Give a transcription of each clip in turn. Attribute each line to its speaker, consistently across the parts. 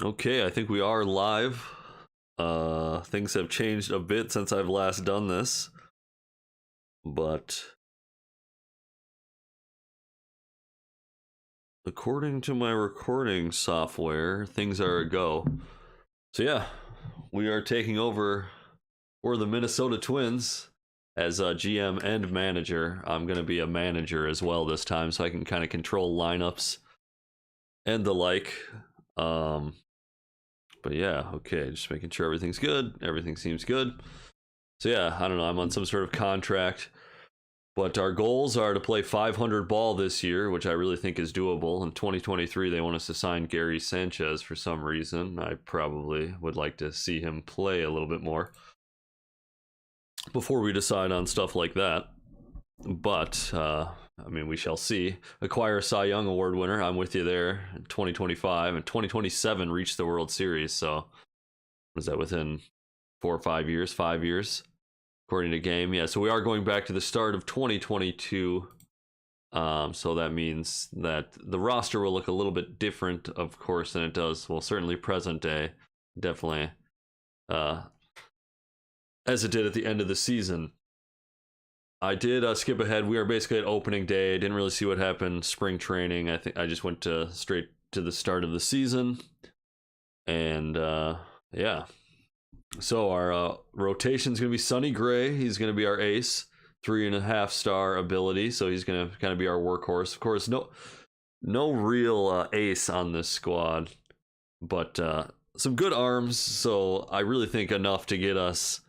Speaker 1: Okay, I think we are live. Things have changed a bit since I've last done this, but according to my recording software, things are a go. So yeah, we are taking over for the Minnesota Twins as a GM and manager. I'm going to be a manager as well this time, so I can kind of control lineups and the like. But yeah, okay, just making sure everything's good. Everything seems good. So yeah, I don't know, I'm on some sort of contract. But our goals are to play 500 ball this year, which I really think is doable. In 2023, they want us to sign Gary Sanchez for some reason. I probably would like to see him play a little bit more before we decide on stuff like that. But, I mean, we shall see. Acquire a Cy Young Award winner. I'm with you there. In 2025 and 2027 reach the World Series. So, was that within 4 or 5 years? 5 years, according to Game. Yeah, so we are going back to the start of 2022. So that means that the roster will look a little bit different, of course, than it does. Well, certainly present day. Definitely. As it did at the end of the season. I did skip ahead. We are basically at opening day. Didn't really see what happened. Spring training. I think I just went straight to the start of the season. And yeah. So our rotation is going to be Sonny Gray. He's going to be our ace. 3.5-star ability. So he's going to kind of be our workhorse. Of course, no real ace on this squad. But some good arms. So I really think enough to get us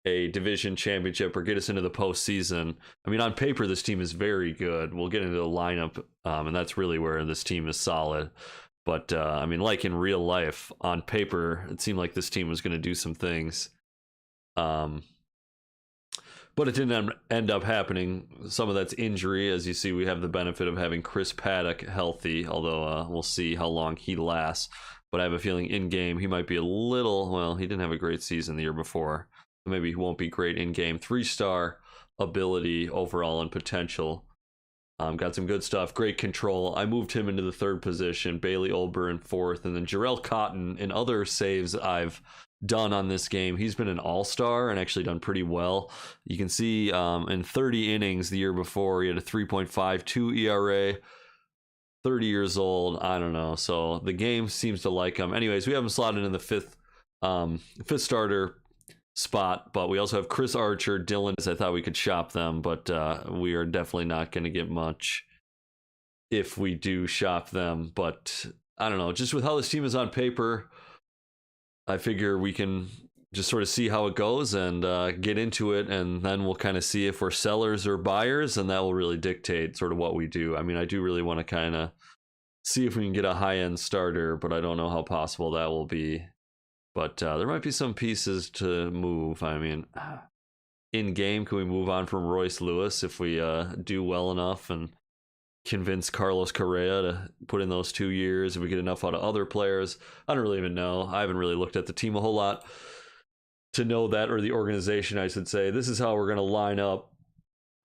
Speaker 1: a division championship or get us into the postseason. I mean, on paper, this team is very good. We'll get into the lineup, and that's really where this team is solid. But, I mean, like in real life, on paper, it seemed like this team was going to do some things. But it didn't end up happening. Some of that's injury. As you see, we have the benefit of having Chris Paddock healthy, although we'll see how long he lasts. But I have a feeling in-game he might be a little, well, he didn't have a great season the year before. Maybe he won't be great in-game. 3-star ability overall and potential. Got some good stuff. Great control. I moved him into the 3rd position. Bailey Olber in 4th. And then Jarrell Cotton in other saves I've done on this game. He's been an all-star and actually done pretty well. You can see in 30 innings the year before, he had a 3.52 ERA. 30 years old. I don't know. So the game seems to like him. Anyways, we have him slotted in the 5th starter spot, but we also have Chris Archer, Dylan. I thought we could shop them, but we are definitely not going to get much if we do shop them. But I don't know, just with how this team is on paper, I figure we can just sort of see how it goes and get into it, and then we'll kind of see if we're sellers or buyers, and that will really dictate sort of what we do. I mean, I do really want to kind of see if we can get a high-end starter, but I don't know how possible that will be. But there might be some pieces to move. I mean, in game, can we move on from Royce Lewis if we do well enough and convince Carlos Correa to put in those 2 years? If we get enough out of other players, I don't really even know. I haven't really looked at the team a whole lot to know that, or the organization, I should say. This is how we're going to line up.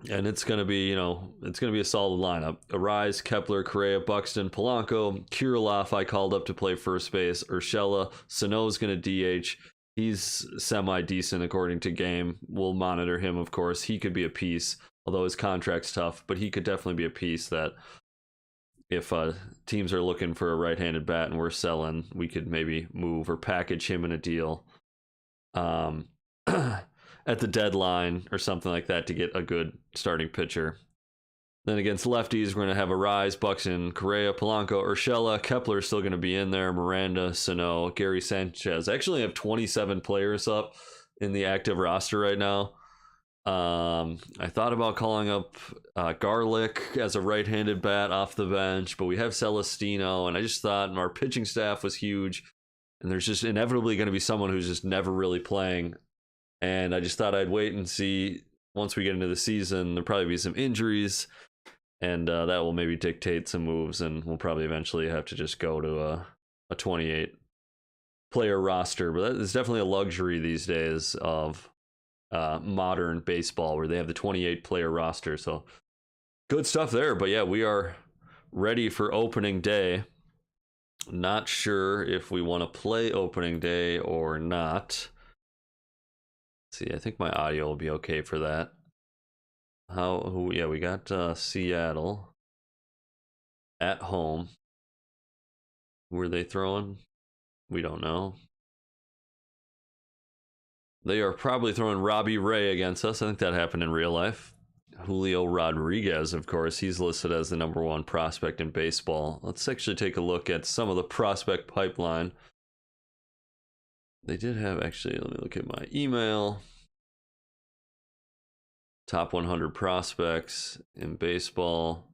Speaker 1: And it's going to be, it's going to be a solid lineup. Arise, Kepler, Correa, Buxton, Polanco, Kirilloff I called up to play first base. Urshela, Sano's going to DH. He's semi-decent according to Game. We'll monitor him, of course. He could be a piece, although his contract's tough. But he could definitely be a piece that if teams are looking for a right-handed bat and we're selling, we could maybe move or package him in a deal. At the deadline or something like that to get a good starting pitcher. Then against lefties, we're going to have Arise, Buxton, Correa, Polanco, Urshela. Kepler is still going to be in there. Miranda, Sano, Gary Sanchez. I actually have 27 players up in the active roster right now. I thought about calling up Garlick as a right-handed bat off the bench, but we have Celestino, and I just thought our pitching staff was huge, and there's just inevitably going to be someone who's just never really playing. And I just thought I'd wait and see once we get into the season. There'll probably be some injuries, and that will maybe dictate some moves, and we'll probably eventually have to just go to a 28-player roster. But that is definitely a luxury these days of modern baseball, where they have the 28-player roster. So good stuff there. But yeah, we are ready for opening day. Not sure if we want to play opening day or not. See, I think my audio will be okay for that. Yeah, we got Seattle at home. Who are they throwing? We don't know. They are probably throwing Robbie Ray against us. I think that happened in real life. Julio Rodriguez, of course, he's listed as the #1 prospect in baseball. Let's actually take a look at some of the prospect pipeline. They did have, actually, let me look at my email. Top 100 prospects in baseball.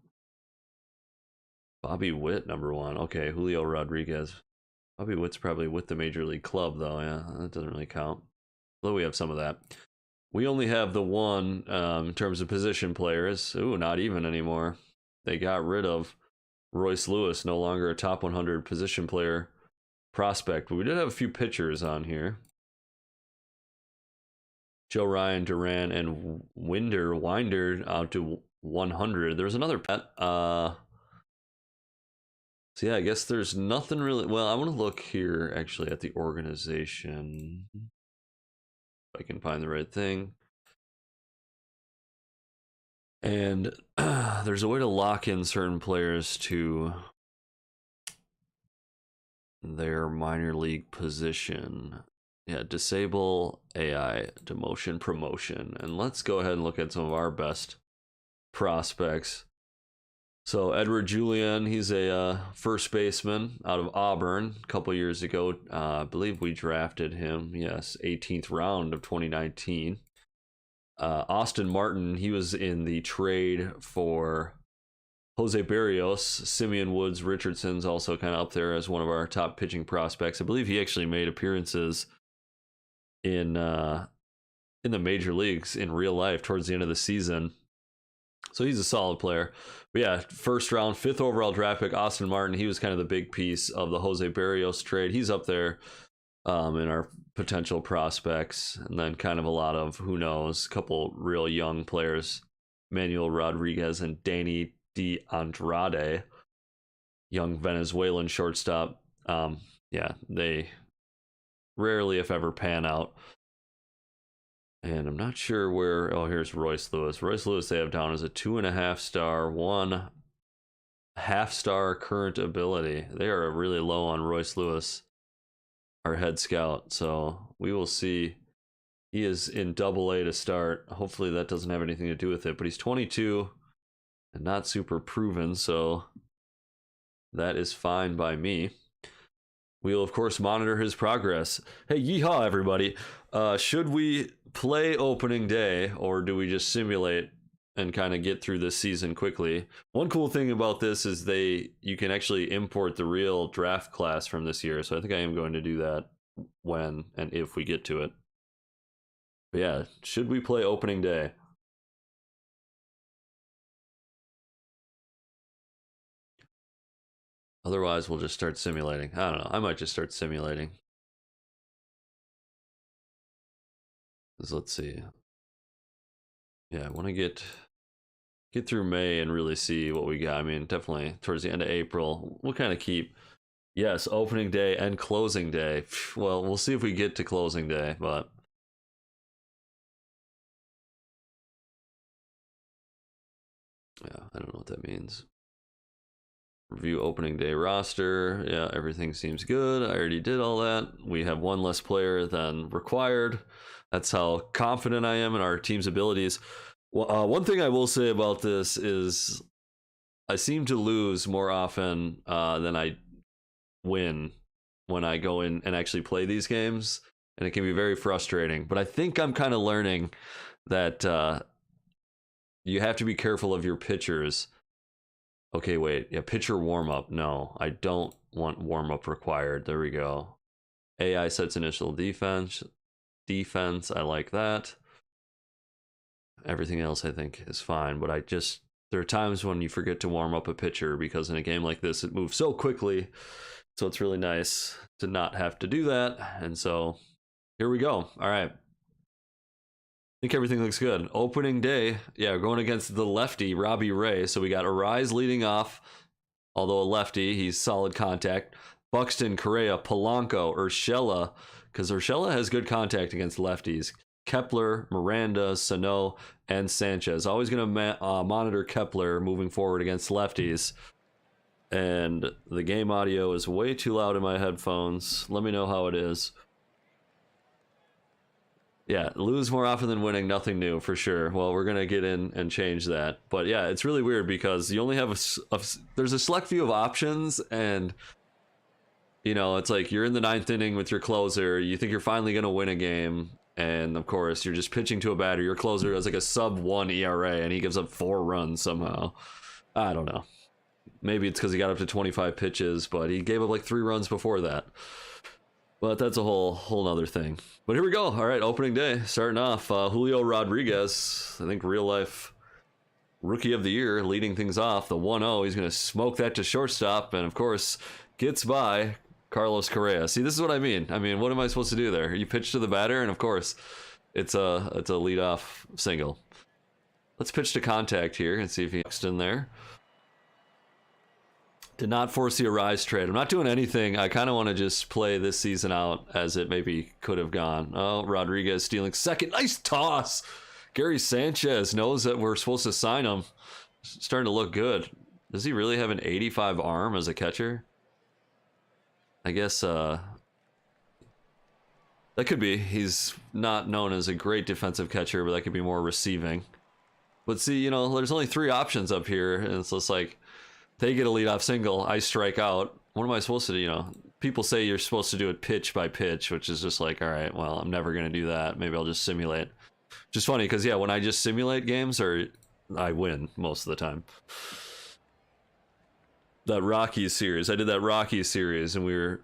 Speaker 1: Bobby Witt, #1. Okay, Julio Rodriguez. Bobby Witt's probably with the major league club, though. Yeah, that doesn't really count. Though we have some of that. We only have the one in terms of position players. Ooh, not even anymore. They got rid of Royce Lewis, no longer a top 100 position player prospect. But we did have a few pitchers on here. Joe Ryan, Duran, and Winder out to 100. There's another pet. So yeah, I guess there's nothing really. Well, I want to look here actually at the organization. If I can find the right thing. And there's a way to lock in certain players to their minor league position. Yeah, disable AI, demotion, promotion. And let's go ahead and look at some of our best prospects. So Edward Julian, he's a first baseman out of Auburn a couple years ago. I believe we drafted him, yes, 18th round of 2019. Austin Martin, he was in the trade for Jose Barrios. Simeon Woods Richardson's also kind of up there as one of our top pitching prospects. I believe he actually made appearances in the major leagues in real life towards the end of the season. So he's a solid player. But yeah, first round, 5th overall draft pick, Austin Martin. He was kind of the big piece of the Jose Barrios trade. He's up there in our potential prospects. And then kind of a lot of, who knows, a couple real young players. Manuel Rodriguez and Danny De Andrade, young Venezuelan shortstop. Yeah, they rarely, if ever, pan out. And I'm not sure where. Oh, here's Royce Lewis. Royce Lewis they have down as a 2.5 star, 1.5 star current ability. They are really low on Royce Lewis, our head scout. So we will see. He is in AA to start. Hopefully that doesn't have anything to do with it. But he's 22 and not super proven. So that is fine by me. We'll, of course, monitor his progress. Hey, yeehaw, everybody. Should we play opening day, or do we just simulate and kind of get through this season quickly? One cool thing about this is you can actually import the real draft class from this year, so I think I am going to do that when and if we get to it. But yeah, should we play opening day? Otherwise, we'll just start simulating. I don't know. I might just start simulating. Let's see. Yeah, I want to get through May and really see what we got. I mean, definitely towards the end of April, we'll kind of keep, yes, opening day and closing day. Well, we'll see if we get to closing day, but yeah, I don't know what that means. Review opening day roster. Yeah, everything seems good. I already did all that. We have one less player than required. That's how confident I am in our team's abilities. Well, one thing I will say about this is I seem to lose more often than I win when I go in and actually play these games. And it can be very frustrating. But I think I'm kind of learning that you have to be careful of your pitchers. Okay, wait. Yeah, pitcher warm-up. No, I don't want warm-up required. There we go. AI sets initial defense. I like that. Everything else I think is fine, but there are times when you forget to warm up a pitcher because in a game like this, it moves so quickly. So it's really nice to not have to do that. And so here we go. All right. I think everything looks good. Opening day. Yeah, we're going against the lefty, Robbie Ray. So we got Arise leading off. Although a lefty, he's solid contact. Buxton, Correa, Polanco, Urshela, because Urshela has good contact against lefties. Kepler, Miranda, Sano, and Sanchez. Always going to monitor Kepler moving forward against lefties. And the game audio is way too loud in my headphones. Let me know how it is. Yeah, lose more often than winning, nothing new for sure. Well, we're going to get in and change that. But yeah, it's really weird because you only have there's a select few of options, and you know, it's like you're in the 9th inning with your closer. You think you're finally going to win a game. And of course, you're just pitching to a batter. Your closer has like a sub-1 ERA, and he gives up 4 runs somehow. I don't know. Maybe it's because he got up to 25 pitches, but he gave up like 3 runs before that. But that's a whole nother thing. But here we go. All right, opening day. Starting off, Julio Rodriguez, I think real life rookie of the year, leading things off. The 1-0, he's going to smoke that to shortstop, and of course, gets by Carlos Correa. See, this is what I mean. I mean, what am I supposed to do there? You pitch to the batter, and of course, it's a leadoff single. Let's pitch to contact here and see if he's in there. Did not foresee a Rise trade. I'm not doing anything. I kind of want to just play this season out as it maybe could have gone. Oh, Rodriguez stealing second. Nice toss. Gary Sanchez knows that we're supposed to sign him. Starting to look good. Does he really have an 85 arm as a catcher? I guess that could be. He's not known as a great defensive catcher, but that could be more receiving. But see, you know, there's only 3 options up here, and it's just like, they get a leadoff single, I strike out. What am I supposed to do? You know, people say you're supposed to do it pitch by pitch, which is just like, all right, well, I'm never going to do that. Maybe I'll just simulate. Just funny, because yeah, when I just simulate games, I win most of the time. That Rockies series, I did that Rockies series, and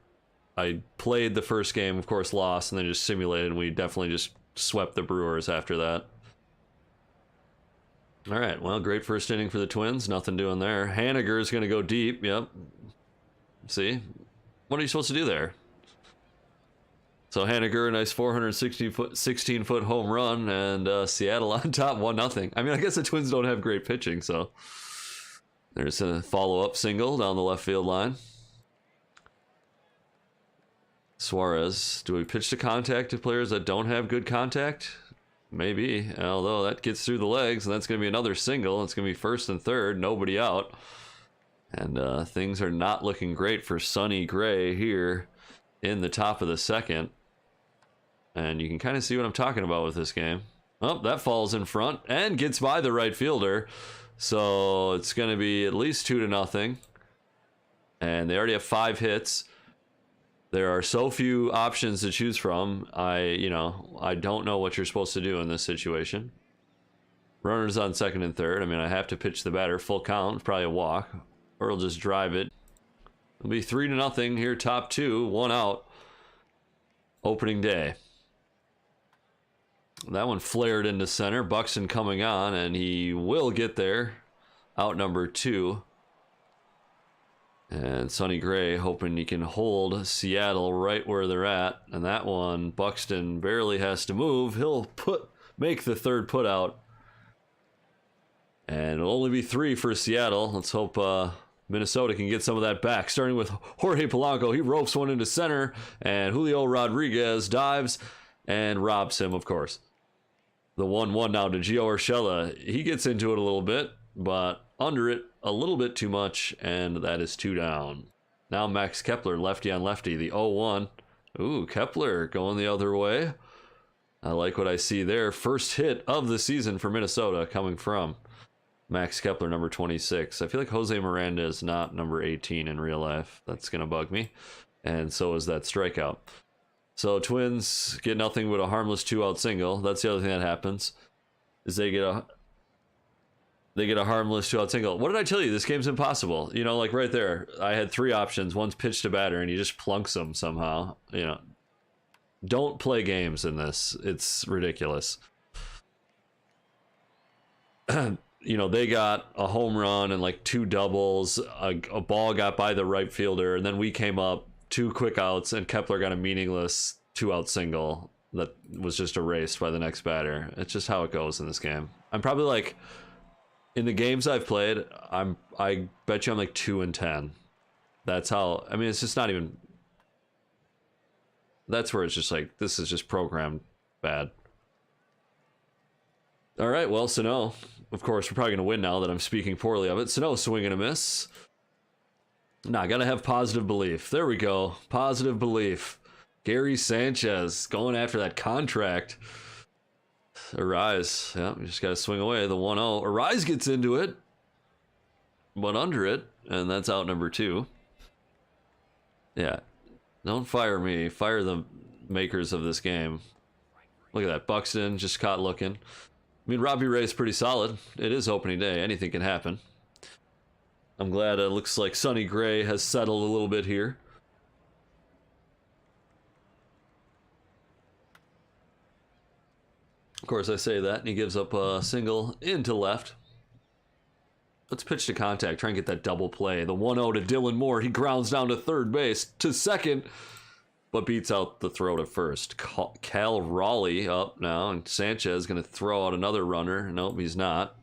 Speaker 1: I played the first game, of course lost, and then just simulated, and we definitely just swept the Brewers after that. All right, well, great first inning for the Twins. Nothing doing there. Haniger's going to go deep. Yep. See? What are you supposed to do there? So Haniger, a nice 416-foot home run, and Seattle on top, 1-0. I mean, I guess the Twins don't have great pitching, so there's a follow-up single down the left field line. Suarez, do we pitch to contact to players that don't have good contact? Maybe, although that gets through the legs, and that's going to be another single. It's going to be first and third, nobody out. And things are not looking great for Sonny Gray here in the top of the second. And you can kind of see what I'm talking about with this game. Oh, that falls in front and gets by the right fielder. So it's going to be at least 2-0. And they already have 5 hits. There are so few options to choose from. I don't know what you're supposed to do in this situation. Runners on second and third. I mean, I have to pitch the batter. Full count, probably a walk. Or I'll just drive it. It'll be 3-0 here, top 2, 1 out. Opening day. That one flared into center. Buxton coming on, and he will get there. Out number 2. And Sonny Gray hoping he can hold Seattle right where they're at. And that one, Buxton barely has to move. He'll make the third put out. And it'll only be 3 for Seattle. Let's hope Minnesota can get some of that back. Starting with Jorge Polanco. He ropes one into center. And Julio Rodriguez dives and robs him, of course. The 1-1 now to Gio Urshela. He gets into it a little bit, but under it a little bit too much, and that is 2 down. Now Max Kepler, lefty on lefty, the 0-1. Ooh, Kepler going the other way. I like what I see there. First hit of the season for Minnesota coming from Max Kepler, number 26. I feel like Jose Miranda is not number 18 in real life. That's going to bug me. And so is that strikeout. So Twins get nothing but a harmless 2-out single. That's the other thing that happens, is they get a harmless 2-out single. What did I tell you? This game's impossible. You know, like right there, I had 3 options. One's pitch to batter, and he just plunks them somehow. You know, don't play games in this. It's ridiculous. You know, they got a home run and like 2 doubles. A ball got by the right fielder, and then we came up 2 quick outs, and Kepler got a meaningless 2-out single that was just erased by the next batter. It's just how it goes in this game. I'm probably like, in the games I've played, I bet you I'm like 2-10. That's how. I mean, it's just not even That's where it's just like, this is just programmed bad. All right, well, Sano, of course, we're probably going to win now that I'm speaking poorly of it. Sano, swing and a miss. Nah, gotta have positive belief. There we go. Positive belief. Gary Sanchez going after that contract. Arise. Yeah, we just gotta swing away. The 1-0. Arise gets into it, but under it, and that's out number 2. Yeah. Don't fire me. Fire the makers of this game. Look at that. Buxton just caught looking. I mean, Robbie Ray's pretty solid. It is opening day. Anything can happen. I'm glad it looks like Sonny Gray has settled a little bit here. Of course, I say that, and he gives up a single into left. Let's pitch to contact, try and get that double play. The 1-0 to Dylan Moore. He grounds down to third base, to second, but beats out the throw to first. Cal Raleigh up now, and Sanchez going to throw out another runner. Nope, he's not.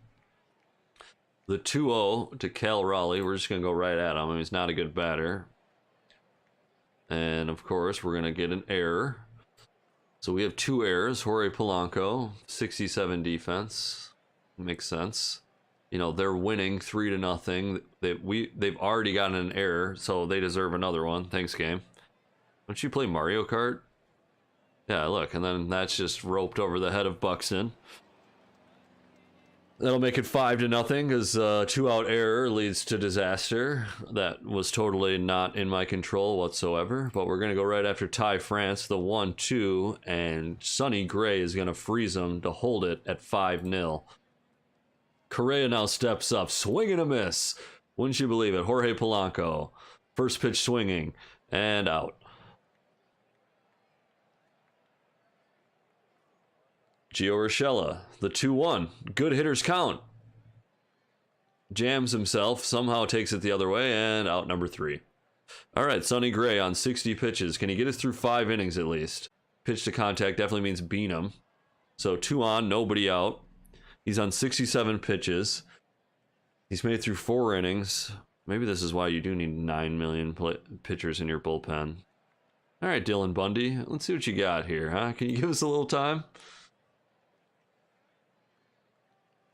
Speaker 1: The 2-0 to Cal Raleigh. We're just going to go right at him. He's not a good batter. And, of course, we're going to get an error. So we have 2 errors. Jorge Polanco, 67 defense. Makes sense. You know, they're winning 3-0. They've already gotten an error, so they deserve another one. Thanks, game. Don't you play Mario Kart? Yeah, look, and then that's just roped over the head of Buxton. That'll make it 5-0 because 2-out error leads to disaster. That was totally not in my control whatsoever. But we're going to go right after Ty France, the 1-2, and Sonny Gray is going to freeze him to hold it at 5-0. Correa now steps up, swing and a miss. Wouldn't you believe it? Jorge Polanco, first pitch swinging, and out. Gio Urshela, the 2-1. Good hitters count. Jams himself, somehow takes it the other way, and out number 3. All right, Sonny Gray on 60 pitches. Can he get us through 5 innings at least? Pitch to contact definitely means beat him. So 2 on, nobody out. He's on 67 pitches. He's made it through 4 innings. Maybe this is why you do need 9 million pitchers in your bullpen. All right, Dylan Bundy, let's see what you got here, huh? Can you give us a little time?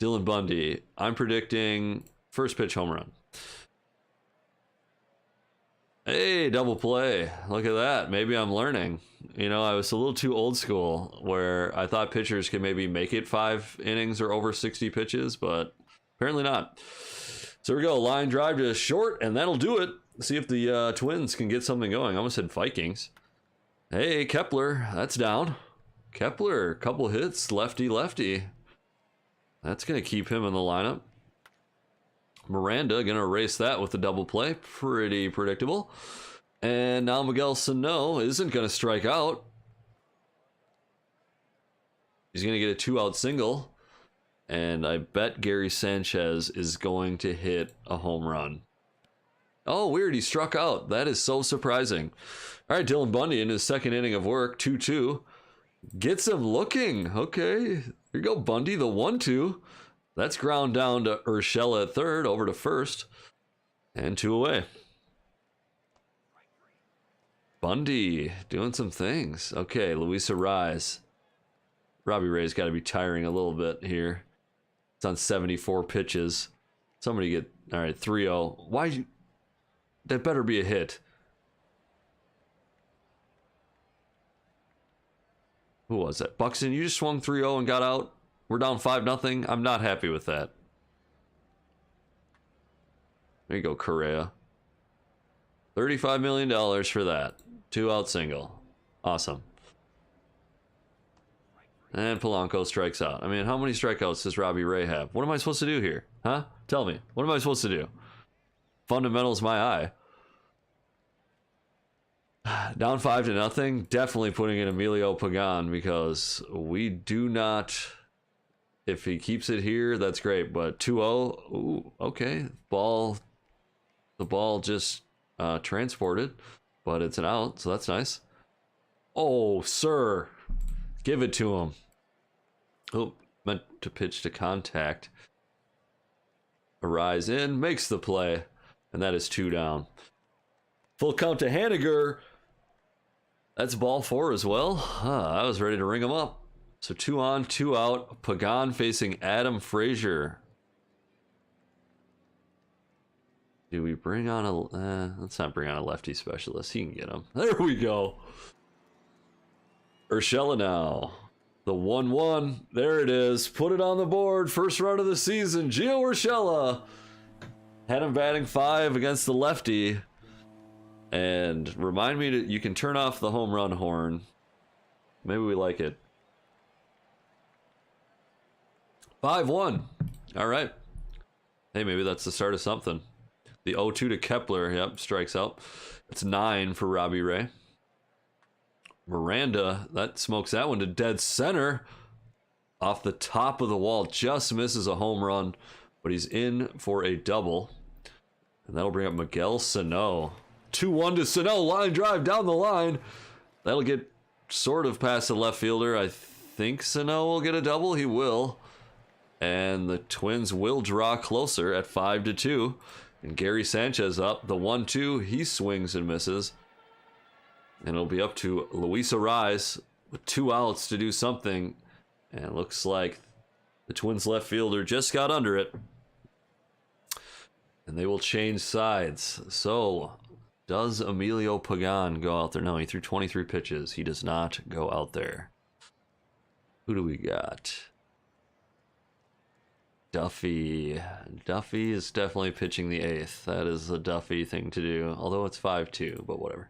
Speaker 1: Dylan Bundy, I'm predicting first pitch home run. Hey, double play. Look at that. Maybe I'm learning. You know, I was a little too old school where I thought pitchers could maybe make it 5 innings or over 60 pitches, but apparently not. So here we go. Line drive to short, and that'll do it. See if the Twins can get something going. I almost said Vikings. Hey, Kepler, that's down. Kepler, couple hits, lefty. That's going to keep him in the lineup. Miranda going to erase that with the double play. Pretty predictable. And now Miguel Sano isn't going to strike out. He's going to get a 2-out single. And I bet Gary Sanchez is going to hit a home run. Oh, weird. He struck out. That is so surprising. All right, Dylan Bundy in his second inning of work. 2-2. Gets him looking. Okay. Here you go, Bundy, the 1-2. That's ground down to Urshela at third, over to first. And 2 away. Bundy doing some things. Okay, Luis Arise. Robbie Ray's got to be tiring a little bit here. It's on 74 pitches. Somebody get... All right, 3-0. Why... That better be a hit. Who was that? Buxton, you just swung 3-0 and got out. We're down 5-0. I'm not happy with that. There you go, Correa. $35 million for that. 2-out single. Awesome. And Polanco strikes out. I mean, how many strikeouts does Robbie Ray have? What am I supposed to do here? Huh? Tell me. What am I supposed to do? Fundamentals my eye. Down 5-0. Definitely putting in Emilio Pagan because we do not... If he keeps it here, that's great. But 2-0, ooh, okay. The ball just transported, but it's an out, so that's nice. Oh, sir. Give it to him. Oh, meant to pitch to contact. Arise in, makes the play, and that is 2 down. Full count to Haniger. That's ball 4 as well. I was ready to ring him up. So 2 on, 2 out. Pagan facing Adam Frazier. Do we bring on a... let's not bring on a lefty specialist. He can get him. There we go. Urshela now. The 1-1. There it is. Put it on the board. First run of the season. Gio Urshela. Had him batting 5 against the lefty. And remind me that you can turn off the home run horn. Maybe we like it. 5-1. All right. Hey, maybe that's the start of something. The 0-2 to Kepler. Yep, strikes out. It's 9 for Robbie Ray. Miranda, that smokes that one to dead center. Off the top of the wall. Just misses a home run. But he's in for a double. And that'll bring up Miguel Sano. 2-1 to Sano. Line drive down the line. That'll get sort of past the left fielder. I think Sano will get a double. He will. And the Twins will draw closer at 5-2. And Gary Sanchez up. The 1-2. He swings and misses. And it'll be up to Luis Ariz with 2 outs to do something. And it looks like the Twins left fielder just got under it. And they will change sides. So, does Emilio Pagan go out there? No, he threw 23 pitches. He does not go out there. Who do we got? Duffy. Duffy is definitely pitching the 8th. That is the Duffy thing to do. Although it's 5-2, but whatever.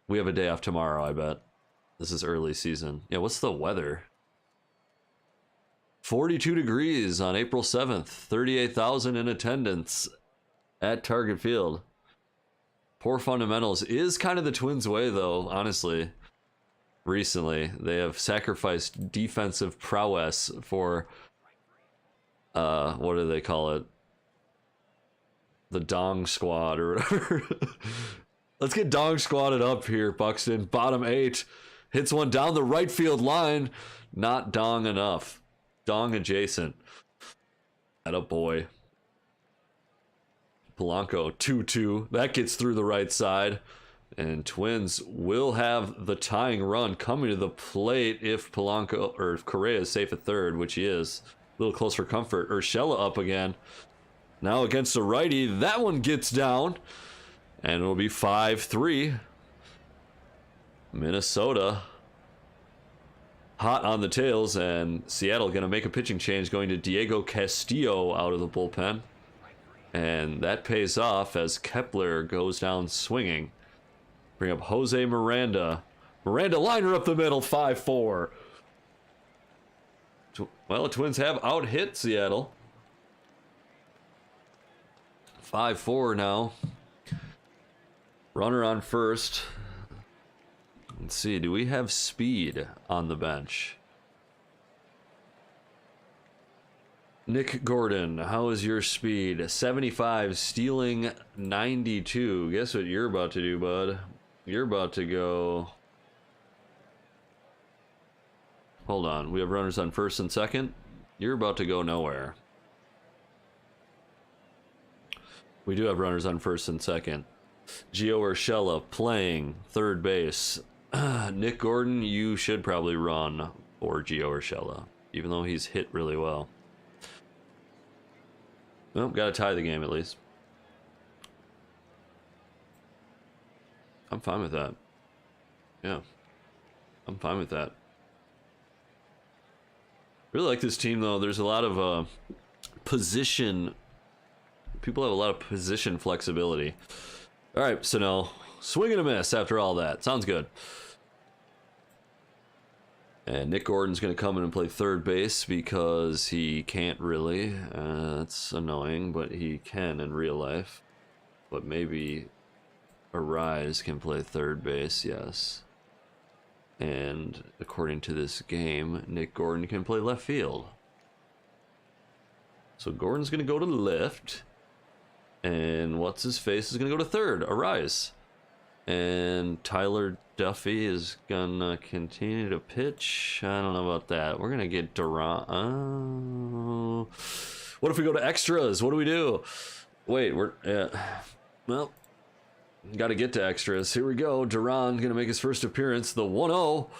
Speaker 1: We have a day off tomorrow, I bet. This is early season. Yeah, what's the weather? 42 degrees on April 7th. 38,000 in attendance at Target Field. Poor fundamentals is kind of the Twins' way, though, honestly. Recently, they have sacrificed defensive prowess for... what do they call it? The Dong Squad or whatever. Let's get Dong Squadded up here, Buxton. Bottom 8. Hits one down the right field line. Not Dong enough. Dong adjacent. Attaboy. Polanco 2-2. That gets through the right side. And Twins will have the tying run coming to the plate if Polanco or if Correa is safe at third, which he is. A little close for comfort. Urshela up again. Now against the righty. That one gets down. And it'll be 5-3. Minnesota hot on the tails, and Seattle going to make a pitching change, going to Diego Castillo out of the bullpen. And that pays off as Kepler goes down swinging. Bring up Jose Miranda. Miranda liner up the middle, 5-4. Well, the Twins have out-hit Seattle. 5-4 now. Runner on first. Let's see, do we have speed on the bench? Nick Gordon, how is your speed? 75, stealing 92. Guess what you're about to do, bud? You're about to go... Hold on, we have runners on first and second. You're about to go nowhere. We do have runners on first and second. Gio Urshela playing third base. Nick Gordon, you should probably run for Gio Urshela, even though he's hit really well. Well, gotta tie the game at least. I'm fine with that. Yeah, I'm fine with that. Really like this team, though. There's a lot of position. People have a lot of position flexibility. All right, so no, swing and a miss after all that. Sounds good. And Nick Gordon's going to come in and play third base because he can't really. That's annoying, but he can in real life. But maybe Ariz can play third base, yes. And according to this game, Nick Gordon can play left field. So Gordon's going to go to left. And what's his face is going to go to third, Ariz. And Tyler Duffy is going to continue to pitch. I don't know about that. We're going to get Durant. Oh. What if we go to extras? What do we do? Wait, we're... well, Got to get to extras. Here we go. Duran going to make his first appearance. The 1-0.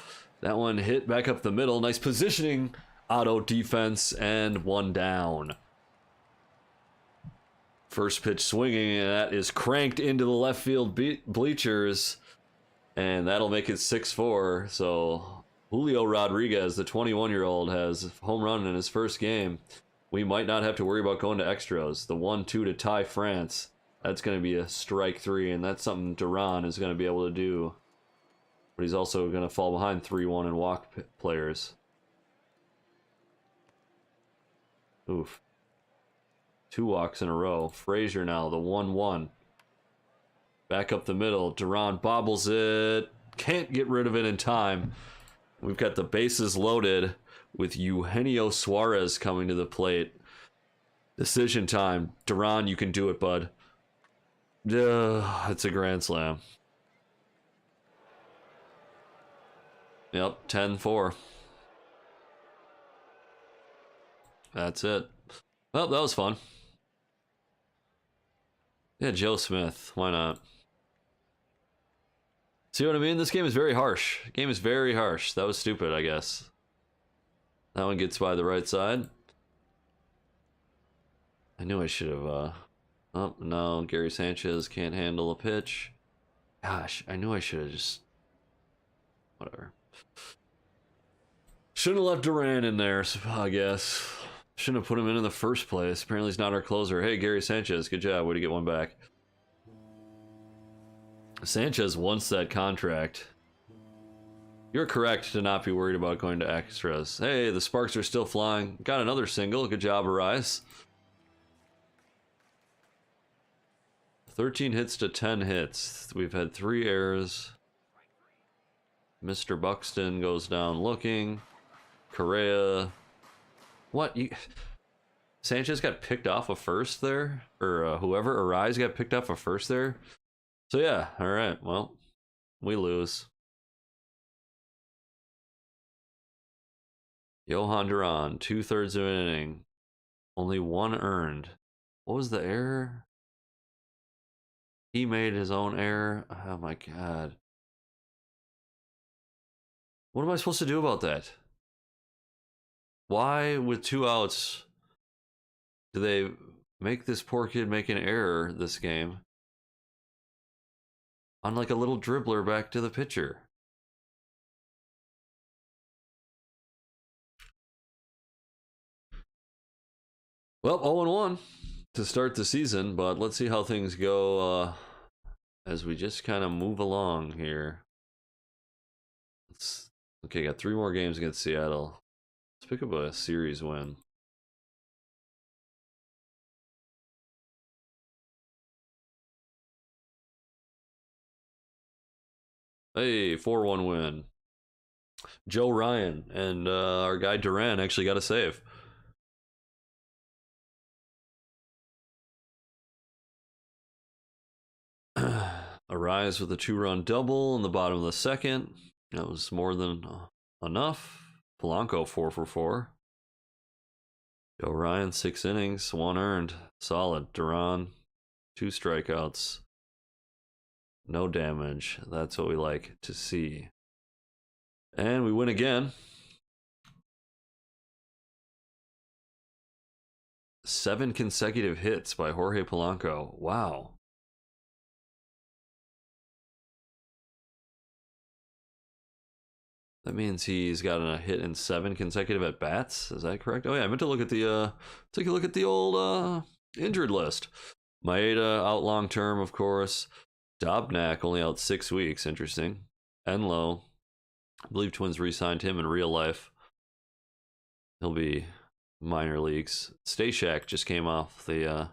Speaker 1: That one hit back up the middle. Nice positioning. Auto defense and one down. First pitch swinging, and that is cranked into the left field bleachers. And that'll make it 6-4. So Julio Rodriguez, the 21-year-old, has a home run in his first game. We might not have to worry about going to extras. The 1-2 to tie France. That's going to be a strike 3, and that's something Duran is going to be able to do. But he's also going to fall behind 3-1 and walk players. Oof. 2 walks in a row. Frazier now, the 1-1. Back up the middle. Duran bobbles it. Can't get rid of it in time. We've got the bases loaded with Eugenio Suarez coming to the plate. Decision time. Duran, you can do it, bud. It's a grand slam. Yep, 10-4. That's it. Well, that was fun. Yeah, Joe Smith. Why not? See what I mean? This game is very harsh. The game is very harsh. That was stupid, I guess. That one gets by the right side. I knew I should have, Oh, no. Gary Sanchez can't handle a pitch. Gosh, I knew I should have just... Whatever. Shouldn't have left Duran in there, I guess. Shouldn't have put him in the first place. Apparently he's not our closer. Hey, Gary Sanchez, good job. Way to get one back. Sanchez wants that contract. You're correct to not be worried about going to extras. Hey, the sparks are still flying. Got another single. Good job, Arise. 13 hits to 10 hits. We've had 3 errors. Mr. Buxton goes down looking. Correa. What? Sanchez got picked off a first there? Or whoever, Arise got picked off a first there? So yeah, alright, well, we lose. Johan Duran, 2/3 of an inning. Only 1 earned. What was the error? He made his own error. Oh my god. What am I supposed to do about that? Why, with 2 outs, do they make this poor kid make an error this game? On like a little dribbler back to the pitcher. Well, 0-1 to start the season, but let's see how things go as we just kind of move along here. Okay, got 3 more games against Seattle. Let's pick up a series win. Hey, 4-1 win. Joe Ryan and our guy Duran actually got a save. Arise with a 2-run double in the bottom of the second. That was more than enough. Polanco 4 for 4. Joe Ryan 6 innings, 1 earned. Solid. Duran 2 strikeouts. No damage. That's what we like to see. And we win again. 7 consecutive hits by Jorge Polanco. Wow. That means he's gotten a hit in 7 consecutive at bats. Is that correct? Oh yeah, I meant to look at the take a look at the old injured list. Maeda out long term, of course. Dobnak only out 6 weeks. Interesting. Enlow, I believe Twins re-signed him in real life. He'll be minor leagues. Stashak just came off the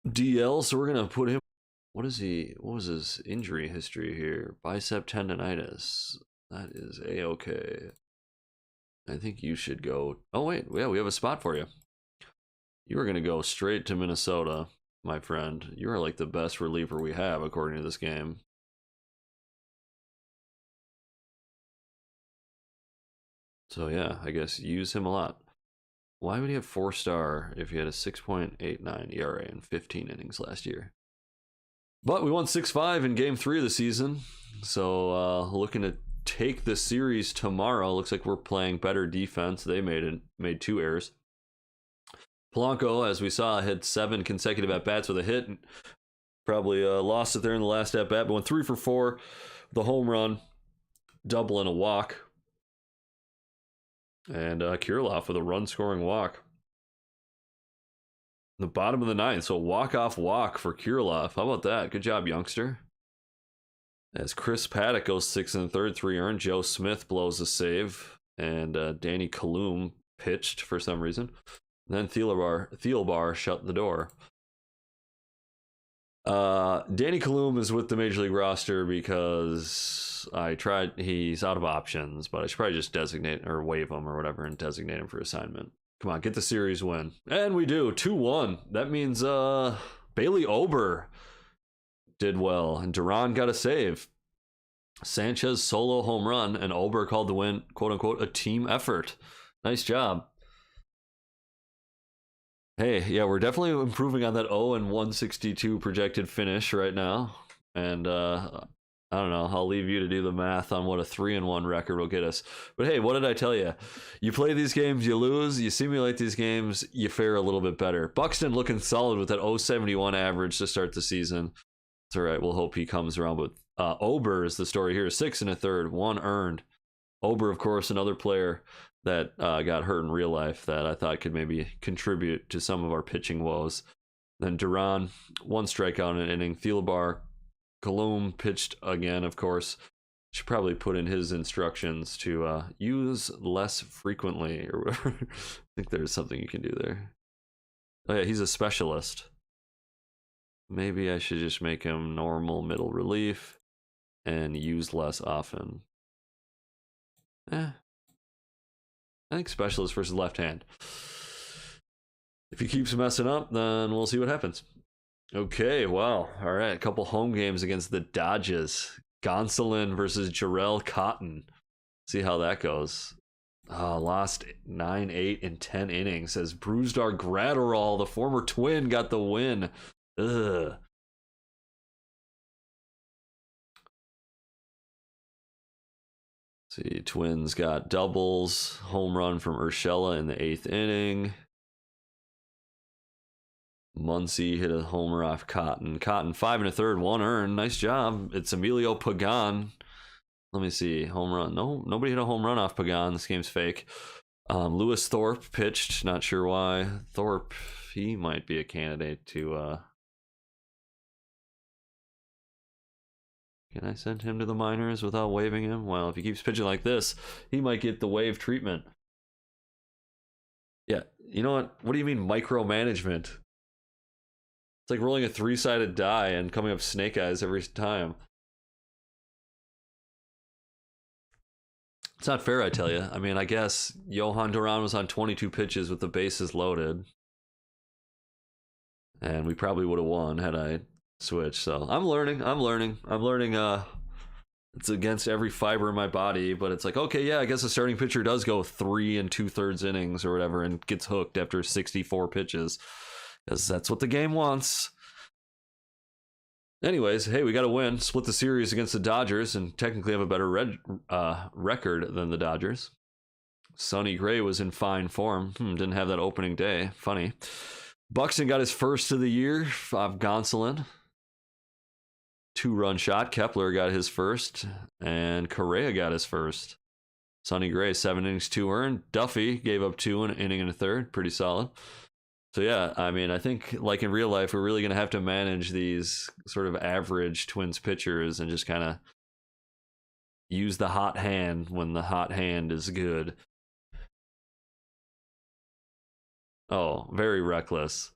Speaker 1: DL, so we're gonna put him. What is he? What was his injury history here? Bicep tendonitis. That is a-okay. I think you should go. Oh wait, yeah, we have a spot for you. You are gonna go straight to Minnesota, my friend. You are like the best reliever we have according to this game. So yeah, I guess use him a lot. Why would he have 4-star if he had a 6.89 ERA in 15 innings last year? But we won 6-5 in game 3 of the season. So looking to take the series tomorrow. Looks like we're playing better defense. They made 2 errors. Polanco, as we saw, had 7 consecutive at-bats with a hit. Probably lost it there in the last at-bat, but went 3 for 4. The home run, double and a walk. And Kirilloff with a run-scoring walk. The bottom of the 9th, so walk-off walk for Kirilloff. How about that? Good job, youngster. As Chris Paddock goes 6 1/3, 3 earned. Joe Smith blows a save. And Danny Kalum pitched for some reason. And then Thielbar shut the door. Danny Kalum is with the Major League roster because he's out of options, but I should probably just designate or waive him or whatever and designate him for assignment. Come on, get the series win. And we do, 2-1. That means Bailey Ober did well, and Duran got a save. Sanchez solo home run, and Ober called the win, quote-unquote, a team effort. Nice job. Hey, yeah, we're definitely improving on that 0-162 projected finish right now. And I don't know, I'll leave you to do the math on what a 3-1 record will get us. But hey, what did I tell you? You play these games, you lose. You simulate these games, you fare a little bit better. Buxton looking solid with that 0.71 average to start the season. It's all right, we'll hope he comes around. But Ober is the story here. 6 1/3, 1 earned. Ober, of course, another player that got hurt in real life that I thought could maybe contribute to some of our pitching woes. Then Duran, 1 strikeout in an inning. Thielbar, Kalum pitched again, of course. Should probably put in his instructions to use less frequently or whatever. I think there's something you can do there. Oh yeah, he's a specialist. Maybe I should just make him normal middle relief and use less often. I think specialist versus left hand. If he keeps messing up, then we'll see what happens. Okay, wow. All right, a couple home games against the Dodgers. Gonsolin versus Jarrell Cotton. See how that goes. Lost 9, 8, and 10 innings. As Brusdar Gratterall, the former Twin, got the win. Ugh. See, Twins got doubles. Home run from Urshela in the 8th inning. Muncy hit a homer off Cotton. Cotton 5 1/3, 1 earned. Nice job. It's Emilio Pagan. Let me see. Home run. No, nobody hit a home run off Pagan. This game's fake. Lewis Thorpe pitched. Not sure why. Thorpe, he might be a candidate to... Can I send him to the minors without waiving him? Well, if he keeps pitching like this, he might get the waive treatment. Yeah, you know what? What do you mean micromanagement? It's like rolling a 3-sided die and coming up snake eyes every time. It's not fair, I tell you. I mean, I guess Johan Duran was on 22 pitches with the bases loaded. And we probably would have won had I switched. So I'm learning. It's against every fiber in my body, but it's like, okay, yeah, I guess a starting pitcher does go 3 2/3 innings or whatever and gets hooked after 64 pitches. Because that's what the game wants. Anyways, hey, we got to win. Split the series against the Dodgers and technically have a better record than the Dodgers. Sonny Gray was in fine form. Didn't have that opening day. Funny. Buxton got his first of the year off Gonsolin. 2-run shot. Kepler got his first. And Correa got his first. Sonny Gray, 7 innings, 2 earned. Duffy gave up 2 in an inning and a third. Pretty solid. So yeah, I mean, I think like in real life, we're really going to have to manage these sort of average Twins pitchers and just kind of use the hot hand when the hot hand is good. Oh, very reckless.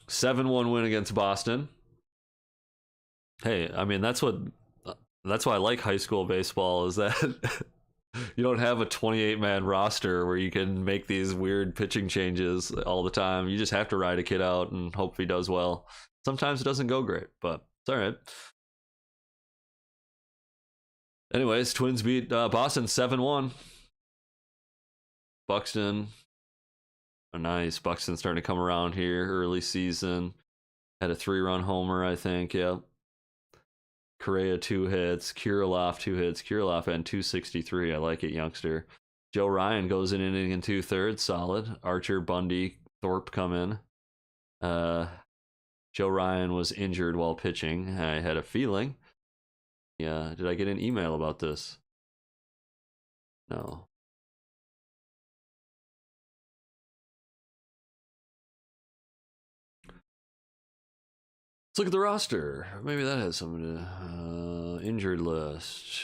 Speaker 1: 7-1 win against Boston. Hey, I mean, that's why I like high school baseball, is that you don't have a 28-man roster where you can make these weird pitching changes all the time. You just have to ride a kid out and hope he does well. Sometimes it doesn't go great, but it's all right. Anyways, Twins beat Boston 7-1. Buxton. Oh, nice. Buxton starting to come around here early season. Had a 3-run homer, I think. Yep. Correa 2 hits. Kirilloff 2 hits. Kirilloff had 263. I like it, youngster. Joe Ryan goes in inning and 2/3. Solid. Archer, Bundy, Thorpe come in. Joe Ryan was injured while pitching. I had a feeling. Yeah, did I get an email about this? No. Let's look at the roster. Maybe that has something to... injured list.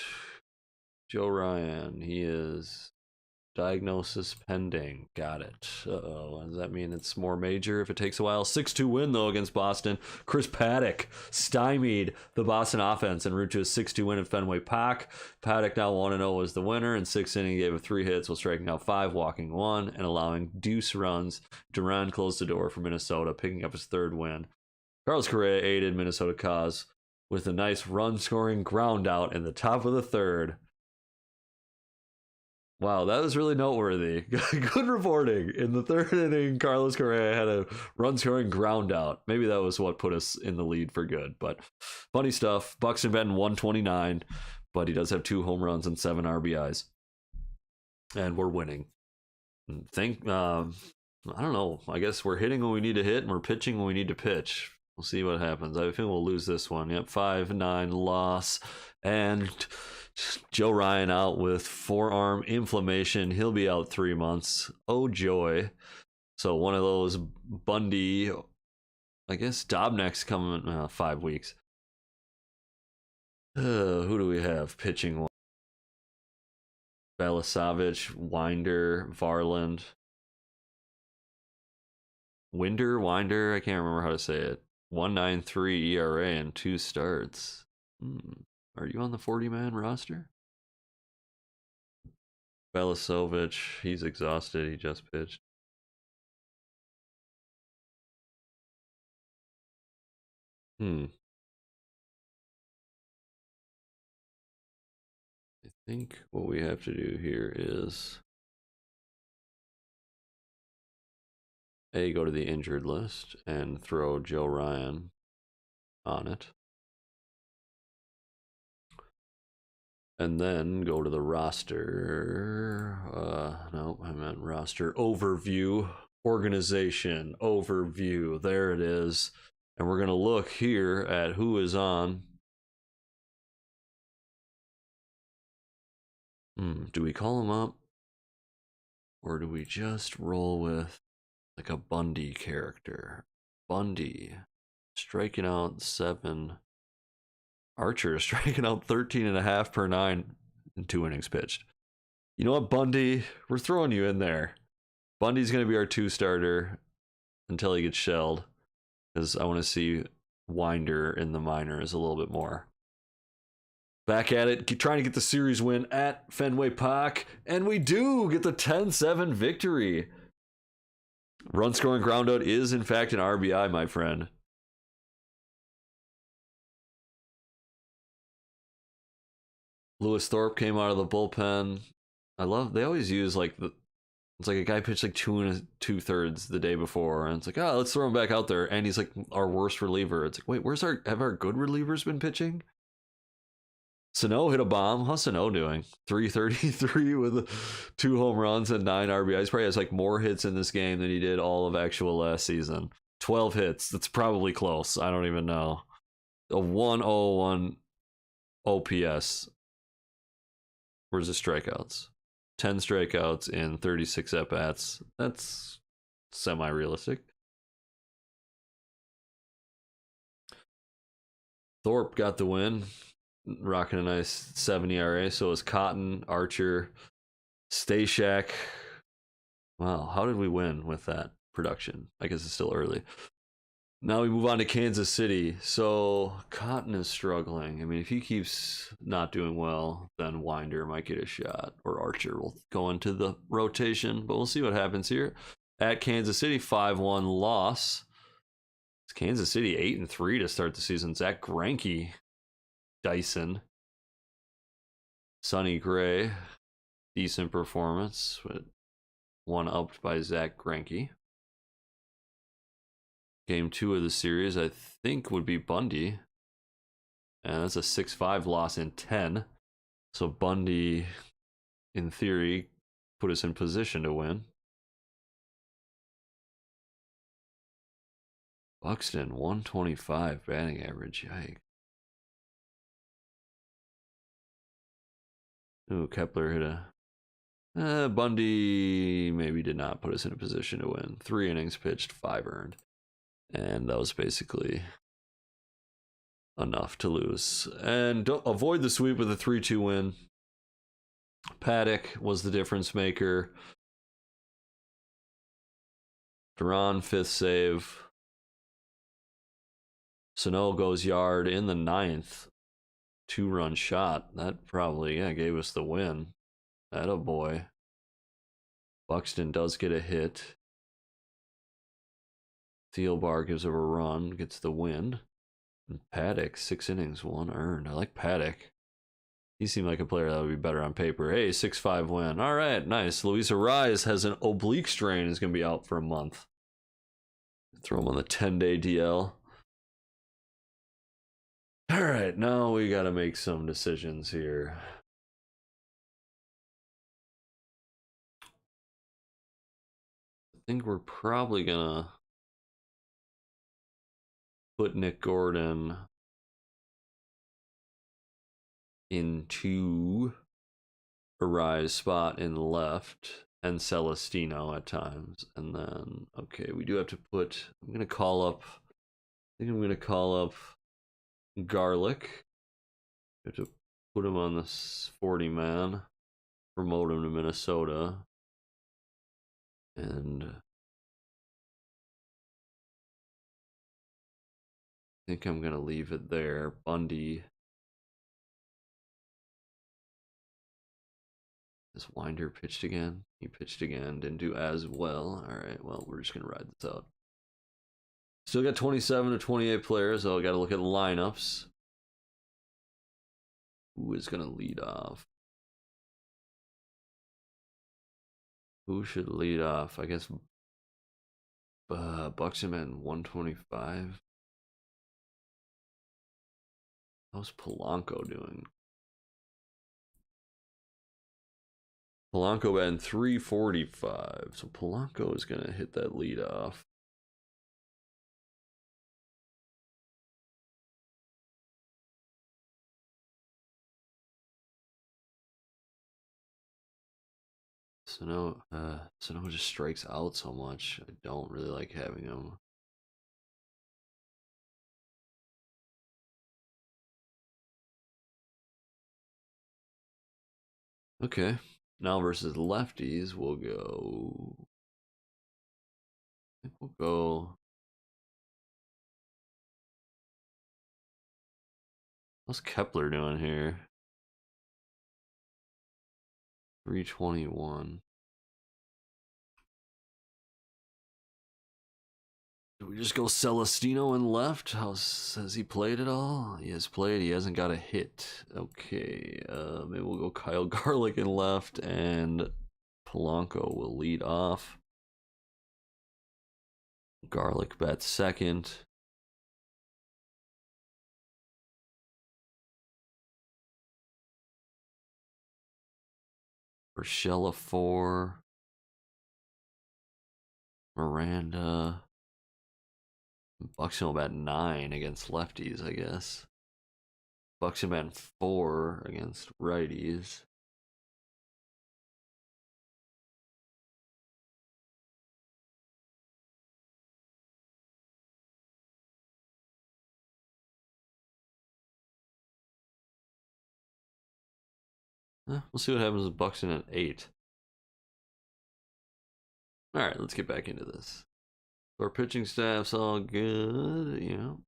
Speaker 1: Joe Ryan, he is... diagnosis pending. Got it. Uh-oh. Does that mean it's more major if it takes a while? 6-2 win, though, against Boston. Chris Paddock stymied the Boston offense en route to a 6-2 win at Fenway Park. Paddock, now 1-0, was the winner. In 6th inning, he gave up 3 hits while striking out 5, walking 1, and allowing deuce runs. Duran closed the door for Minnesota, picking up his 3rd win. Carlos Correa aided Minnesota cause with a nice run-scoring ground out in the top of the 3rd. Wow, that was really noteworthy. Good reporting. In the 3rd inning, Carlos Correa had a run-scoring ground out. Maybe that was what put us in the lead for good. But funny stuff. Buxton batting 129, but he does have 2 home runs and 7 RBIs. And we're winning. I don't know. I guess we're hitting when we need to hit, and we're pitching when we need to pitch. We'll see what happens. I think we'll lose this one. Yep, 5-9 loss. And Joe Ryan out with forearm inflammation. He'll be out 3 months. Oh, joy. So one of those Bundy, I guess Dobnek's coming 5 weeks. Who do we have pitching? Belisavich, Winder, Varland. Winder, I can't remember how to say it. 1.93 ERA and 2 starts. Are you on the 40-man roster? Belisavich, he's exhausted. He just pitched. I think what we have to do here is go to the injured list and throw Joe Ryan on it. And then go to the roster. No, I meant roster overview. Organization overview. There it is. And we're going to look here at who is on. Do we call him up? Or do we just roll with like a Bundy character? Bundy striking out 7. Archer striking out 13.5 per 9 in 2 innings pitched. You know what, Bundy? We're throwing you in there. Bundy's going to be our 2 starter until he gets shelled, because I want to see Winder in the minors a little bit more. Back at it, trying to get the series win at Fenway Park, and we do get the 10-7 victory. Run scoring ground out is, in fact, an RBI, my friend. Lewis Thorpe came out of the bullpen. They always use it's like a guy pitched like 2 2/3 the day before, and it's like, let's throw him back out there, and he's like our worst reliever. It's like, wait, have our good relievers been pitching? Sano hit a bomb. How's Sano doing? 333 with 2 home runs and 9 RBIs. Probably has like more hits in this game than he did all of actual last season. 12 hits. That's probably close. I don't even know. A 101 OPS. Where's the strikeouts? 10 strikeouts in 36 at-bats. That's semi-realistic. Thorpe got the win, rocking a nice 7 ERA. So is Cotton, Archer, Stashak. Wow, how did we win with that production? I guess it's still early. Now we move on to Kansas City. So Cotton is struggling. I mean, if he keeps not doing well, then Winder might get a shot, or Archer will go into the rotation. But we'll see what happens here. At Kansas City, 5-1 loss. It's Kansas City 8-3 to start the season. Zach Greinke, Dyson, Sonny Gray, decent performance, but one upped by Zach Greinke. Game 2 of the series, I think, would be Bundy. And that's a 6-5 loss in 10. So Bundy, in theory, put us in position to win. Buxton, 125 batting average. Yikes. Ooh, Kepler hit a... Bundy maybe did not put us in a position to win. 3 innings pitched, 5 earned. And that was basically enough to lose. And don't avoid the sweep with a 3-2 win. Paddock was the difference maker. Duran, 5th save. Sano goes yard in the 9th. 2-run shot. That probably, gave us the win. Attaboy. Buxton does get a hit. Thielbar gives up a run, gets the win. And Paddock, 6 innings, 1 earned. I like Paddock. He seemed like a player that would be better on paper. Hey, 6-5 win. All right, nice. Luis Ariz has an oblique strain. Is going to be out for a month. Throw him on the 10-day DL. All right, now we got to make some decisions here. I think we're probably going to put Nick Gordon into Ariz spot in left and Celestino at times. And then, okay, we do have to put, I'm going to call up Garlic. We have to put him on this 40-man, promote him to Minnesota. And I think I'm going to leave it there. Bundy. This Winder pitched again. He pitched again. Didn't do as well. All right, well, we're just going to ride this out. Still got 27 to 28 players, so I got to look at the lineups. Who is going to lead off? Who should lead off? I guess Buxton at 125. How's Polanco doing? Polanco at 345. So Polanco is going to hit that lead off. Sano just strikes out so much. I don't really like having him. Okay. Now versus lefties, we'll go. I think we'll go. What's Kepler doing here? 321. Do we just go Celestino in left? Has he played at all? He has played. He hasn't got a hit. Okay, maybe we'll go Kyle Garlic in left, and Polanco will lead off. Garlic bats second. Urshela 4. Miranda. Buxton will bat 9 against lefties, I guess. Buxton bat 4 against righties. We'll see what happens with Buxton at 8. Alright, let's get back into this. Our pitching staff's all good, you know.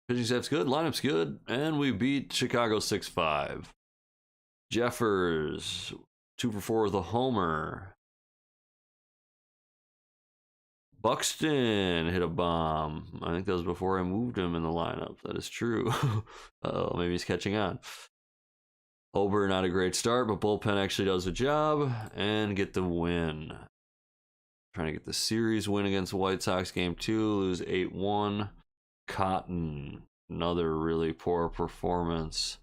Speaker 1: Pitching staff's good, lineup's good, and we beat Chicago 6-5. Jeffers, 2 for 4 with a homer. Buxton hit a bomb. I think that was before I moved him in the lineup. That is true. Oh, maybe he's catching on. Ober, not a great start, but bullpen actually does the job and get the win. Trying to get the series win against the White Sox. Game 2, lose 8-1. Cotton, another really poor performance.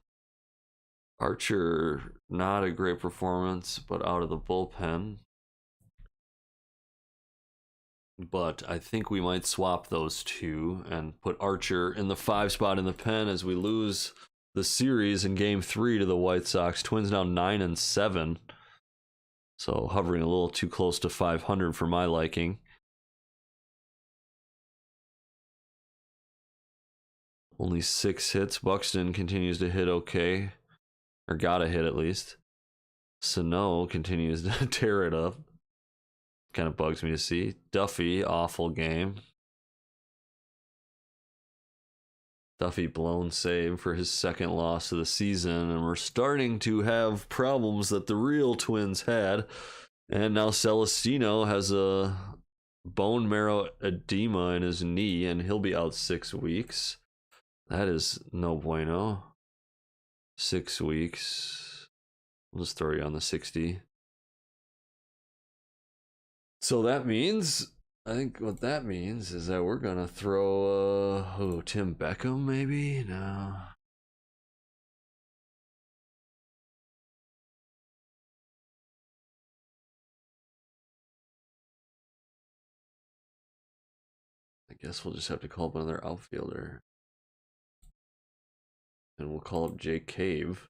Speaker 1: Archer, not a great performance, but out of the bullpen. But I think we might swap those two and put Archer in the 5 spot in the pen as we lose the series in Game 3 to the White Sox. Twins now 9-7. So hovering a little too close to 500 for my liking. Only 6 hits. Buxton continues to hit okay. Or got a hit at least. Sano continues to tear it up. Kind of bugs me to see. Duffy, awful game. Duffy blown save for his 2nd loss of the season, and we're starting to have problems that the real Twins had. And now Celestino has a bone marrow edema in his knee, and he'll be out 6 weeks. That is no bueno. 6 weeks. We'll just throw you on the 60. So that means, I think what that means is that we're gonna throw Tim Beckham maybe? No. I guess we'll just have to call up another outfielder. And we'll call up Jake Cave.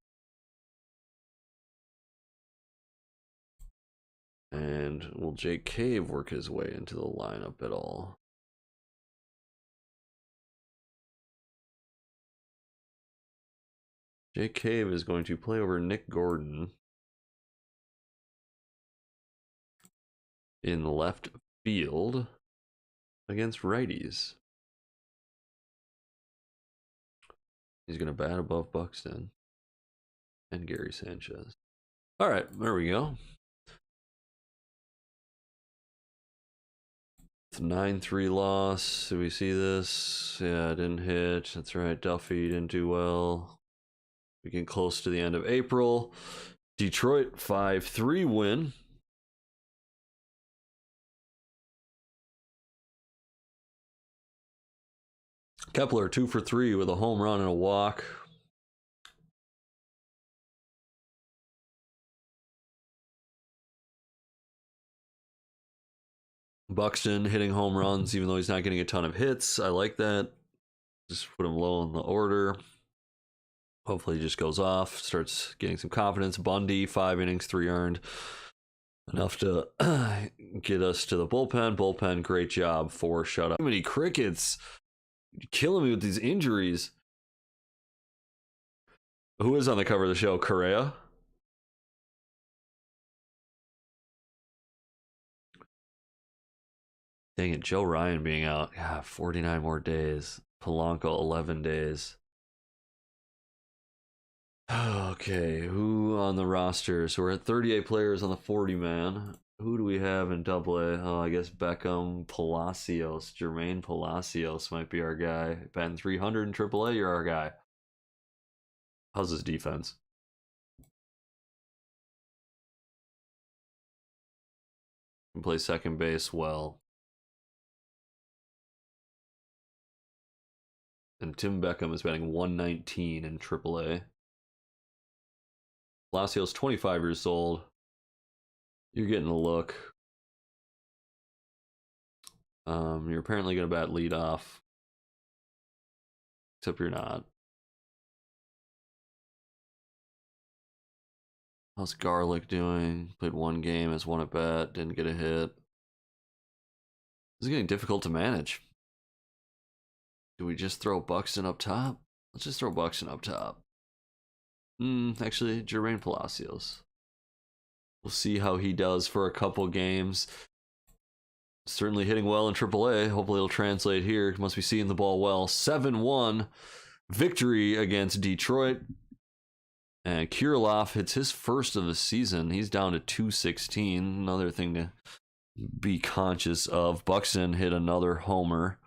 Speaker 1: And will Jake Cave work his way into the lineup at all? Jake Cave is going to play over Nick Gordon in left field against righties. He's going to bat above Buxton and Gary Sanchez. All right, there we go. It's a 9-3 loss. Do we see this? Yeah, didn't hit. That's right. Duffy didn't do well. We get close to the end of April. Detroit 5-3 win. Kepler 2 for 3 with a home run and a walk. Buxton hitting home runs even though he's not getting a ton of hits. I like that. Just put him low in the order. Hopefully he just goes off, starts getting some confidence. Bundy, 5 innings, 3 earned. Enough to get us to the bullpen. Bullpen, great job. 4 shutout. Too many crickets. You're killing me with these injuries. Who is on the cover of the show? Correa? Dang it, Joe Ryan being out. Yeah, 49 more days. Polanco, 11 days. Okay, who on the roster? So we're at 38 players on the 40-man. Who do we have in Double A? Oh, I guess Beckham, Palacios. Jermaine Palacios might be our guy. Batting 300 in Triple A, you're our guy. How's his defense? Can play second base well. And Tim Beckham is batting 119 in Triple A. Palacios, 25 years old. You're getting a look. You're apparently going to bat lead off. Except you're not. How's Garlic doing? Played 1 game, has 1 at bat, didn't get a hit. This is getting difficult to manage. Do we just throw Buxton up top? Let's just throw Buxton up top. Actually, Jermaine Palacios. We'll see how he does for a couple games. Certainly hitting well in AAA. Hopefully it'll translate here. Must be seeing the ball well. 7-1 victory against Detroit. And Kirilloff hits his first of the season. He's down to 216. Another thing to be conscious of. Buxton hit another homer.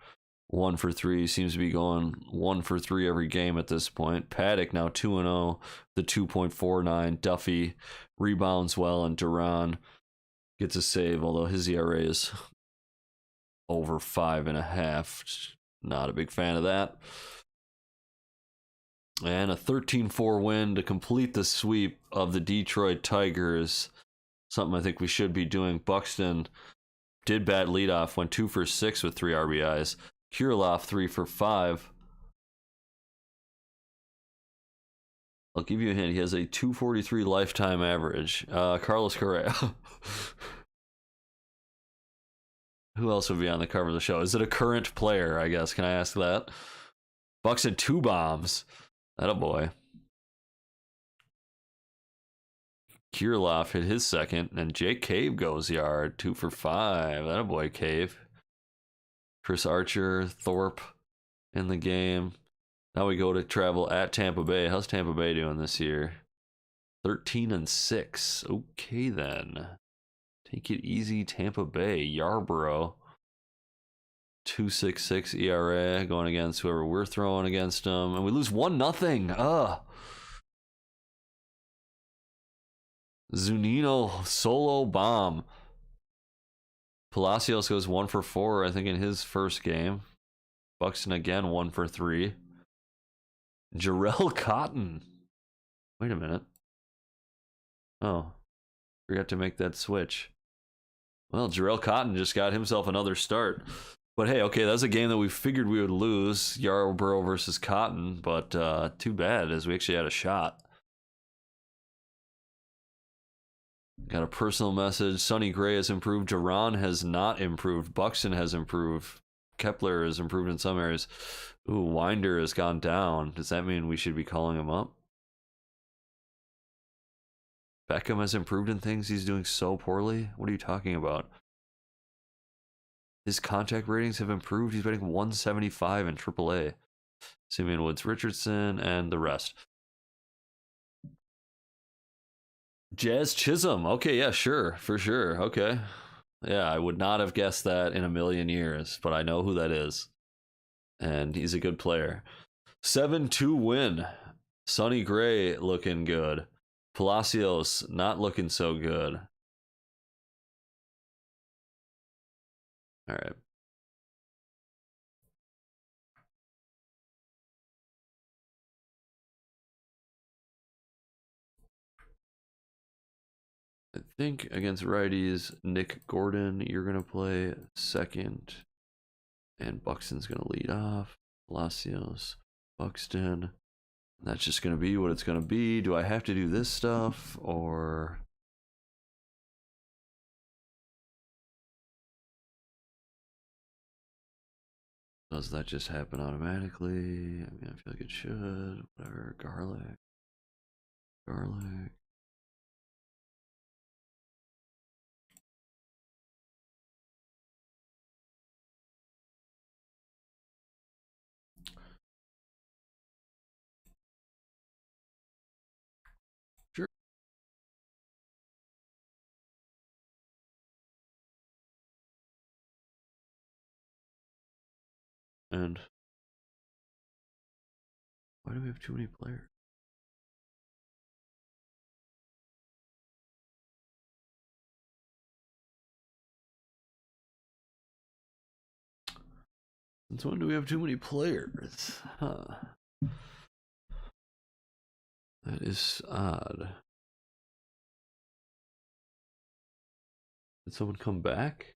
Speaker 1: 1 for 3. Seems to be going 1 for 3 every game at this point. Paddock now 2-0, the 2.49. Duffy rebounds well, and Duran gets a save, although his ERA is over 5.5. Not a big fan of that. And a 13-4 win to complete the sweep of the Detroit Tigers. Something I think we should be doing. Buxton did bat leadoff, went 2 for 6 with 3 RBIs. Kirilloff 3 for 5. I'll give you a hint. He has a 243 lifetime average. Carlos Correa. Who else would be on the cover of the show? Is it a current player, I guess? Can I ask that? Buxton 2 bombs. Attaboy. Kirilloff hit his second, and Jake Cave goes yard. 2 for 5. Attaboy, Cave. Chris Archer, Thorpe in the game. Now we go to travel at Tampa Bay. How's Tampa Bay doing this year? 13-6. Okay, then. Take it easy, Tampa Bay. Yarborough. 2.66 ERA going against whoever we're throwing against them. And we lose 1-0. Ugh. Zunino solo bomb. Palacios goes 1 for 4, I think, in his first game. Buxton again 1 for 3. Jarrell Cotton. Wait a minute. Oh, forgot to make that switch. Well, Jarrell Cotton just got himself another start. But hey, okay, that's a game that we figured we would lose, Yarborough versus Cotton, but too bad, as we actually had a shot. Got a personal message. Sonny Gray has improved. Duran has not improved. Buxton has improved. Kepler has improved in some areas. Ooh, Winder has gone down. Does that mean we should be calling him up? Beckham has improved in things. He's doing so poorly. What are you talking about? His contact ratings have improved. He's batting 175 in AAA. Simeon Woods Richardson and the rest. Jazz Chisholm. Okay, yeah, sure. For sure. Okay. Yeah, I would not have guessed that in a million years, but I know who that is. And he's a good player. 7-2 win. Sonny Gray looking good. Palacios not looking so good. All right. I think against righties, Nick Gordon, you're going to play second. And Buxton's going to lead off. Palacios, Buxton. That's just going to be what it's going to be. Do I have to do this stuff or... does that just happen automatically? I mean, I feel like it should. Whatever. Garlic. Garlic. Sure. And why do we have too many players? Since when do we have too many players? Huh. That is odd. Did someone come back?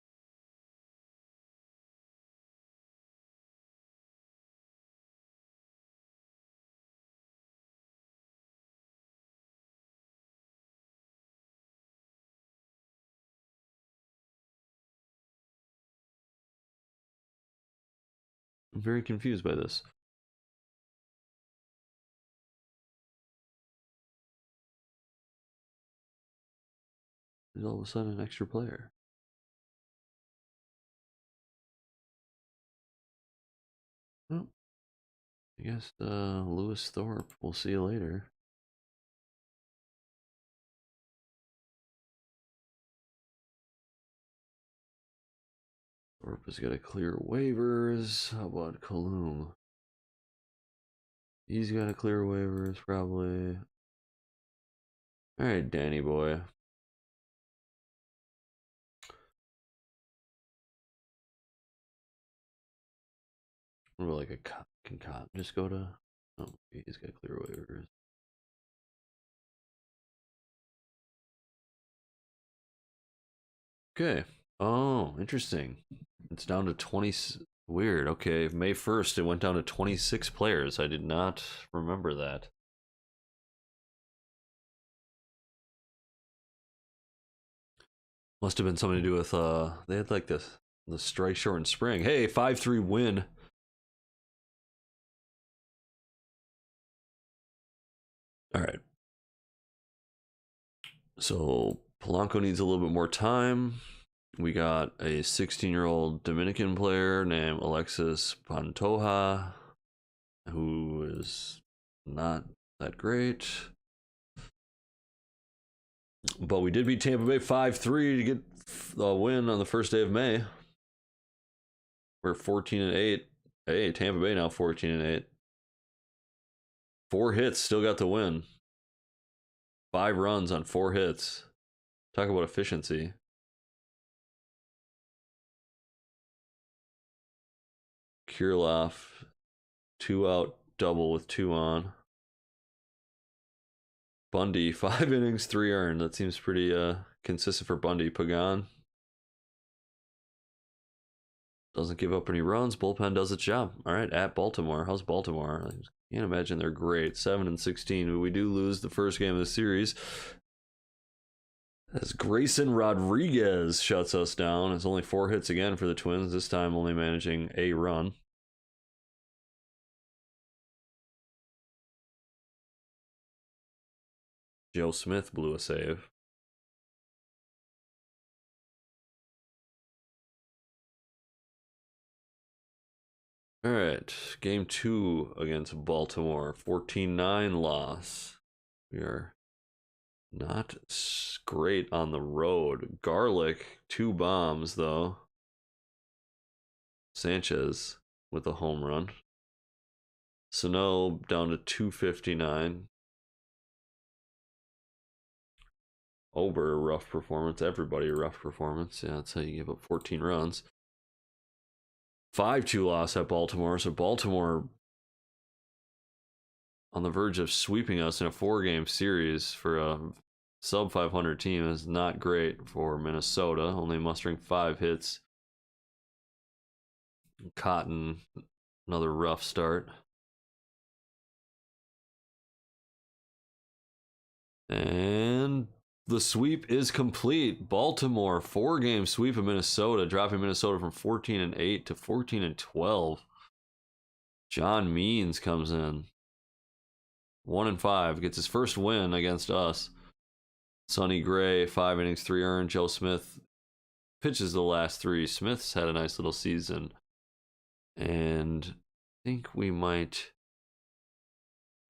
Speaker 1: I'm very confused by this. There's all of a sudden an extra player. Well, I guess Lewis Thorpe. We'll see you later. Thorpe has got to clear waivers. How about Kalum? He's got to clear waivers, probably. All right, Danny boy. What about like a can Cotton just go to? Oh, he's got to clear waivers. Okay. Oh, interesting. It's down to 20. Weird. Okay, May 1st, it went down to 26 players. I did not remember that. Must have been something to do with, they had like the strike shortened spring. Hey, 5-3 win. All right. So Polanco needs a little bit more time. We got a 16-year-old Dominican player named Alexis Pantoja, who is not that great. But we did beat Tampa Bay 5-3 to get a win on the first day of May. We're 14-8. Hey, Tampa Bay now 14-8. 4 hits, still got the win. 5 runs on 4 hits. Talk about efficiency. Kirilloff, 2 out double with 2 on. Bundy, 5 innings, 3 earned. That seems pretty consistent for Bundy. Pagan doesn't give up any runs. Bullpen does its job. All right, at Baltimore. How's Baltimore? I can't imagine they're great. 7-16, but we do lose the first game of the series. As Grayson Rodriguez shuts us down. It's only 4 hits again for the Twins, this time only managing a run. Joe Smith blew a save. All right, game 2 against Baltimore. 14-9 loss. We are not great on the road. Garlic, 2 bombs, though. Sanchez with a home run. Sano down to 259. Ober, a rough performance. Everybody, a rough performance. Yeah, that's how you give up 14 runs. 5-2 loss at Baltimore. So Baltimore on the verge of sweeping us in a 4-game series for a sub 500 team is not great for Minnesota. Only mustering 5 hits. Cotton, another rough start. And the sweep is complete. Baltimore, 4-game sweep of Minnesota, dropping Minnesota from 14-8 to 14-12. John Means comes in. 1-5, gets his first win against us. Sonny Gray, 5 innings, 3 earned. Joe Smith pitches the last 3. Smith's had a nice little season. And I think we might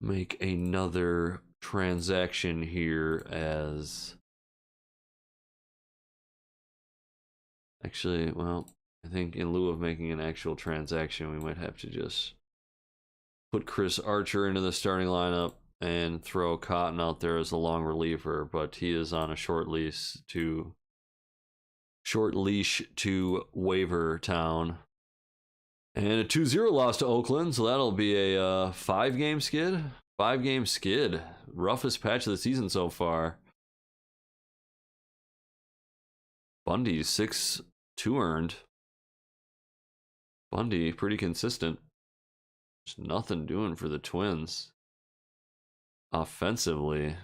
Speaker 1: make another transaction here as actually, well, I think in lieu of making an actual transaction, we might have to just put Chris Archer into the starting lineup and throw Cotton out there as a long reliever, but he is on a short leash to waiver town. And a 2-0 loss to Oakland, so that'll be a 5-game skid. 5-game skid. Roughest patch of the season so far. Bundy, 6, 2 earned. Bundy, pretty consistent. There's nothing doing for the Twins. Offensively.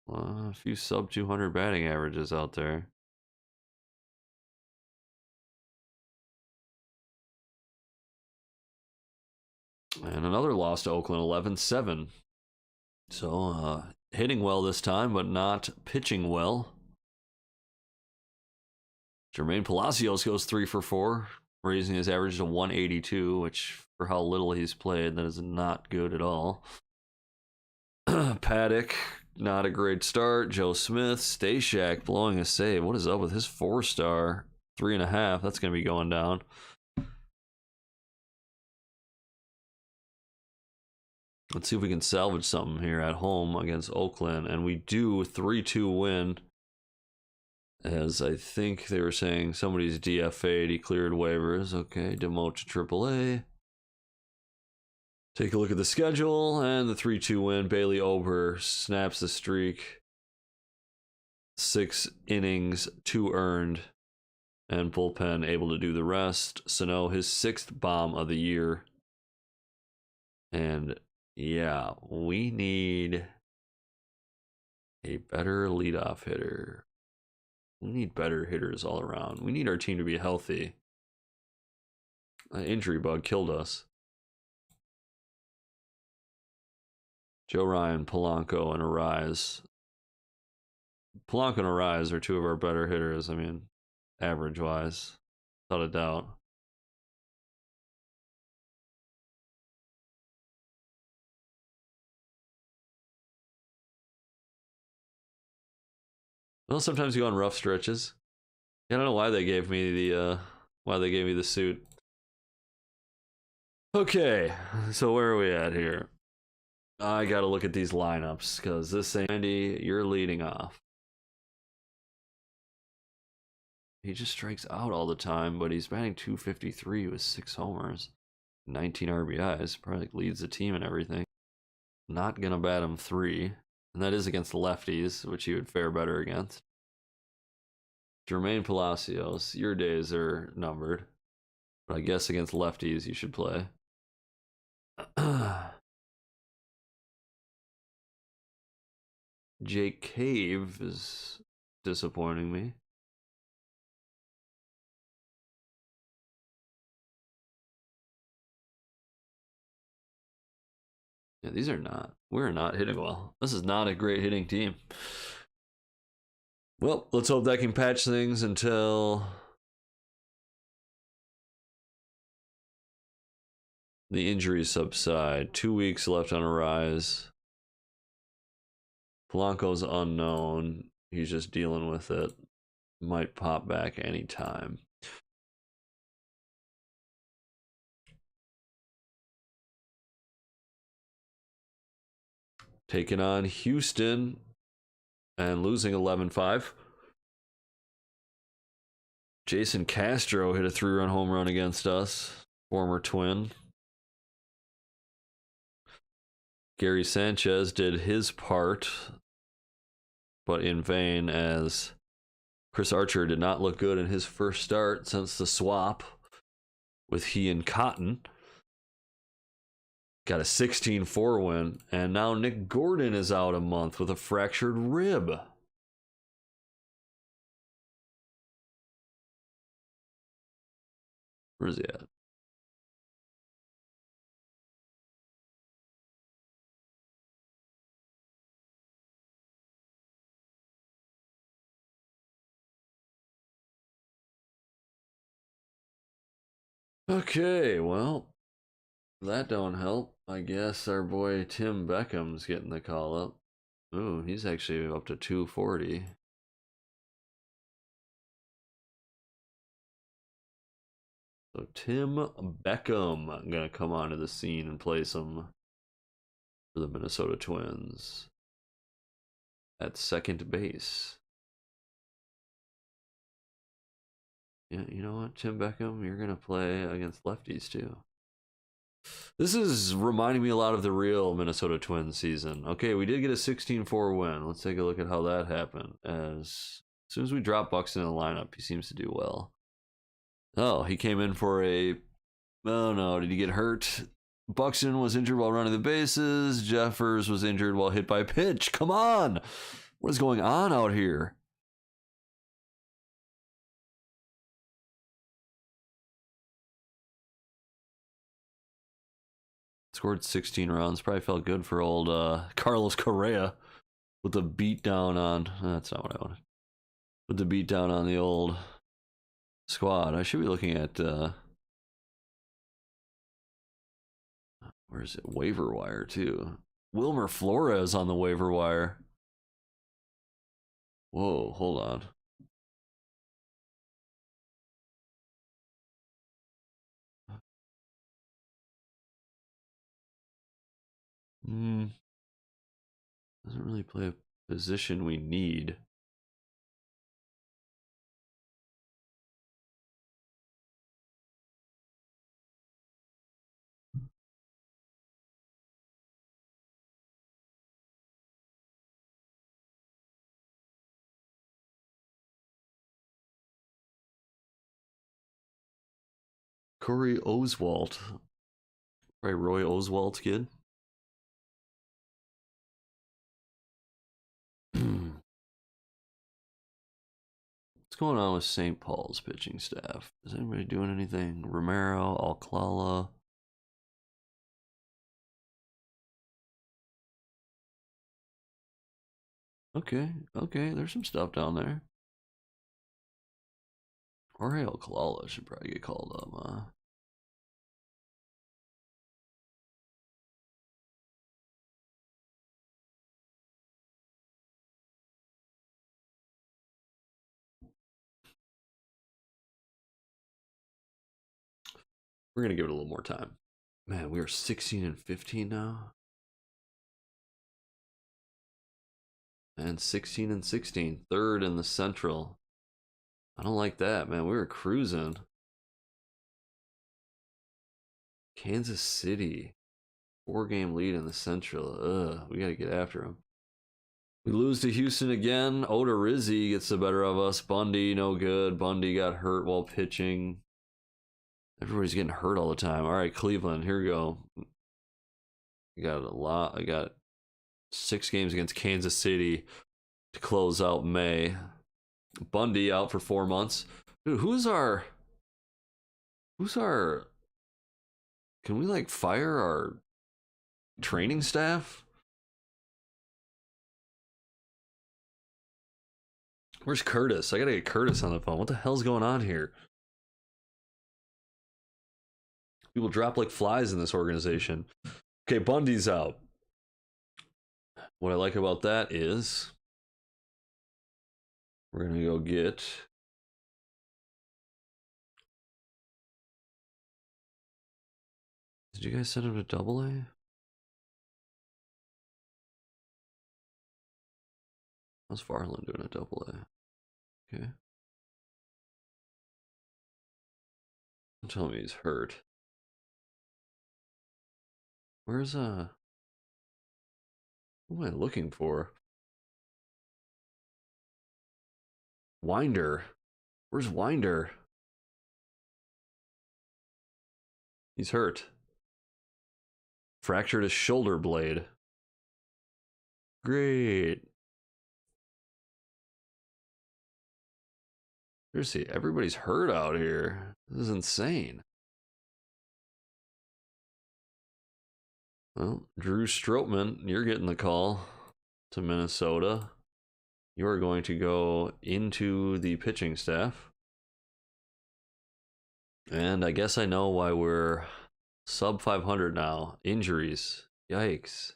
Speaker 1: A few sub 200 batting averages out there. And another loss to Oakland, 11-7. So, hitting well this time, but not pitching well. Jermaine Palacios goes 3 for 4, raising his average to 182, which for how little he's played, that is not good at all. Paddock, not a great start. Joe Smith, Stashak blowing a save. What is up with his 4-star? 3.5. That's going to be going down. Let's see if we can salvage something here at home against Oakland. And we do 3-2 win. As I think they were saying, somebody's DFA'd. He cleared waivers. Okay, demote to AAA. Take a look at the schedule. And the 3-2 win. Bailey Ober snaps the streak. 6 innings, 2 earned. And bullpen able to do the rest. Sano, his 6th bomb of the year. And yeah, we need a better leadoff hitter. We need better hitters all around. We need our team to be healthy. An injury bug killed us. Joe Ryan, Polanco, and Arise. Polanco and Arise are 2 of our better hitters. I mean, average-wise, without a doubt. Well, sometimes you go on rough stretches. I don't know why they gave me the suit. Okay, so where are we at here? I gotta look at these lineups because this ain't Andy. You're leading off. He just strikes out all the time, but he's batting .253 with 6 homers, 19 RBIs. Probably leads the team and everything. Not gonna bat him 3. And that is against lefties, which he would fare better against. Jermaine Palacios, your days are numbered. But I guess against lefties you should play. Jake Cave is disappointing me. Yeah, these are not. We're not hitting well. This is not a great hitting team. Well, let's hope that can patch things until the injuries subside. 2 weeks left on Arise. Polanco's unknown. He's just dealing with it. Might pop back anytime. Taking on Houston and losing 11-5. Jason Castro hit a 3-run home run against us. Former Twin. Gary Sanchez did his part, but in vain, as Chris Archer did not look good in his first start since the swap with he and Cotton. Got a 16-4 win, and now Nick Gordon is out a month with a fractured rib. Where is he at? Okay, well, that don't help. I guess our boy Tim Beckham's getting the call up. Ooh, he's actually up to 240. So Tim Beckham gonna come onto the scene and play some for the Minnesota Twins at second base. Yeah, you know what, Tim Beckham, you're gonna play against lefties too. This is reminding me a lot of the real Minnesota Twins season. Okay, we did get a 16-4 win. Let's take a look at how that happened. As soon as we drop Buxton in the lineup, he seems to do well. Oh, he came in for a... Oh no, did he get hurt? Buxton was injured while running the bases. Jeffers was injured while hit by a pitch. Come on! What is going on out here? Scored 16 runs. Probably felt good for old Carlos Correa with the beat down on... That's not what I wanted. With the beat down on the old squad. I should be looking at... where is it? Waiver wire, too. Wilmer Flores on the waiver wire. Whoa, hold on. Doesn't really play a position we need. Corey Oswalt. Right, Roy Oswalt kid. What's going on with St. Paul's pitching staff? Is anybody doing anything? Romero, Alcala. Okay, there's some stuff down there. Jorge Alcala should probably get called up, We're gonna give it a little more time. Man, we are 16 and 15 now. And 16 and 16, third in the Central. I don't like that, man. We were cruising. Kansas City, 4-game lead in the Central. Ugh, we gotta get after them. We lose to Houston again. Odorizzi gets the better of us. Bundy, no good. Bundy got hurt while pitching. Everybody's getting hurt all the time. All right, Cleveland, here we go. I got a lot. I got 6 games against Kansas City to close out May. Bundy out for 4 months. Dude, who's our... Can we, like, fire our training staff? Where's Curtis? I gotta get Curtis on the phone. What the hell's going on here? People drop like flies in this organization. Okay, Bundy's out. What I like about that is we're gonna go get Did you guys send him to AA? How's Farland doing at AA? Okay. Don't tell me he's hurt. Where's what am I looking for? Winder. Where's Winder? He's hurt. Fractured his shoulder blade. Great. Seriously, everybody's hurt out here. This is insane. Well, Drew Strootman, you're getting the call to Minnesota. You are going to go into the pitching staff. And I guess I know why we're sub 500 now. Injuries. Yikes.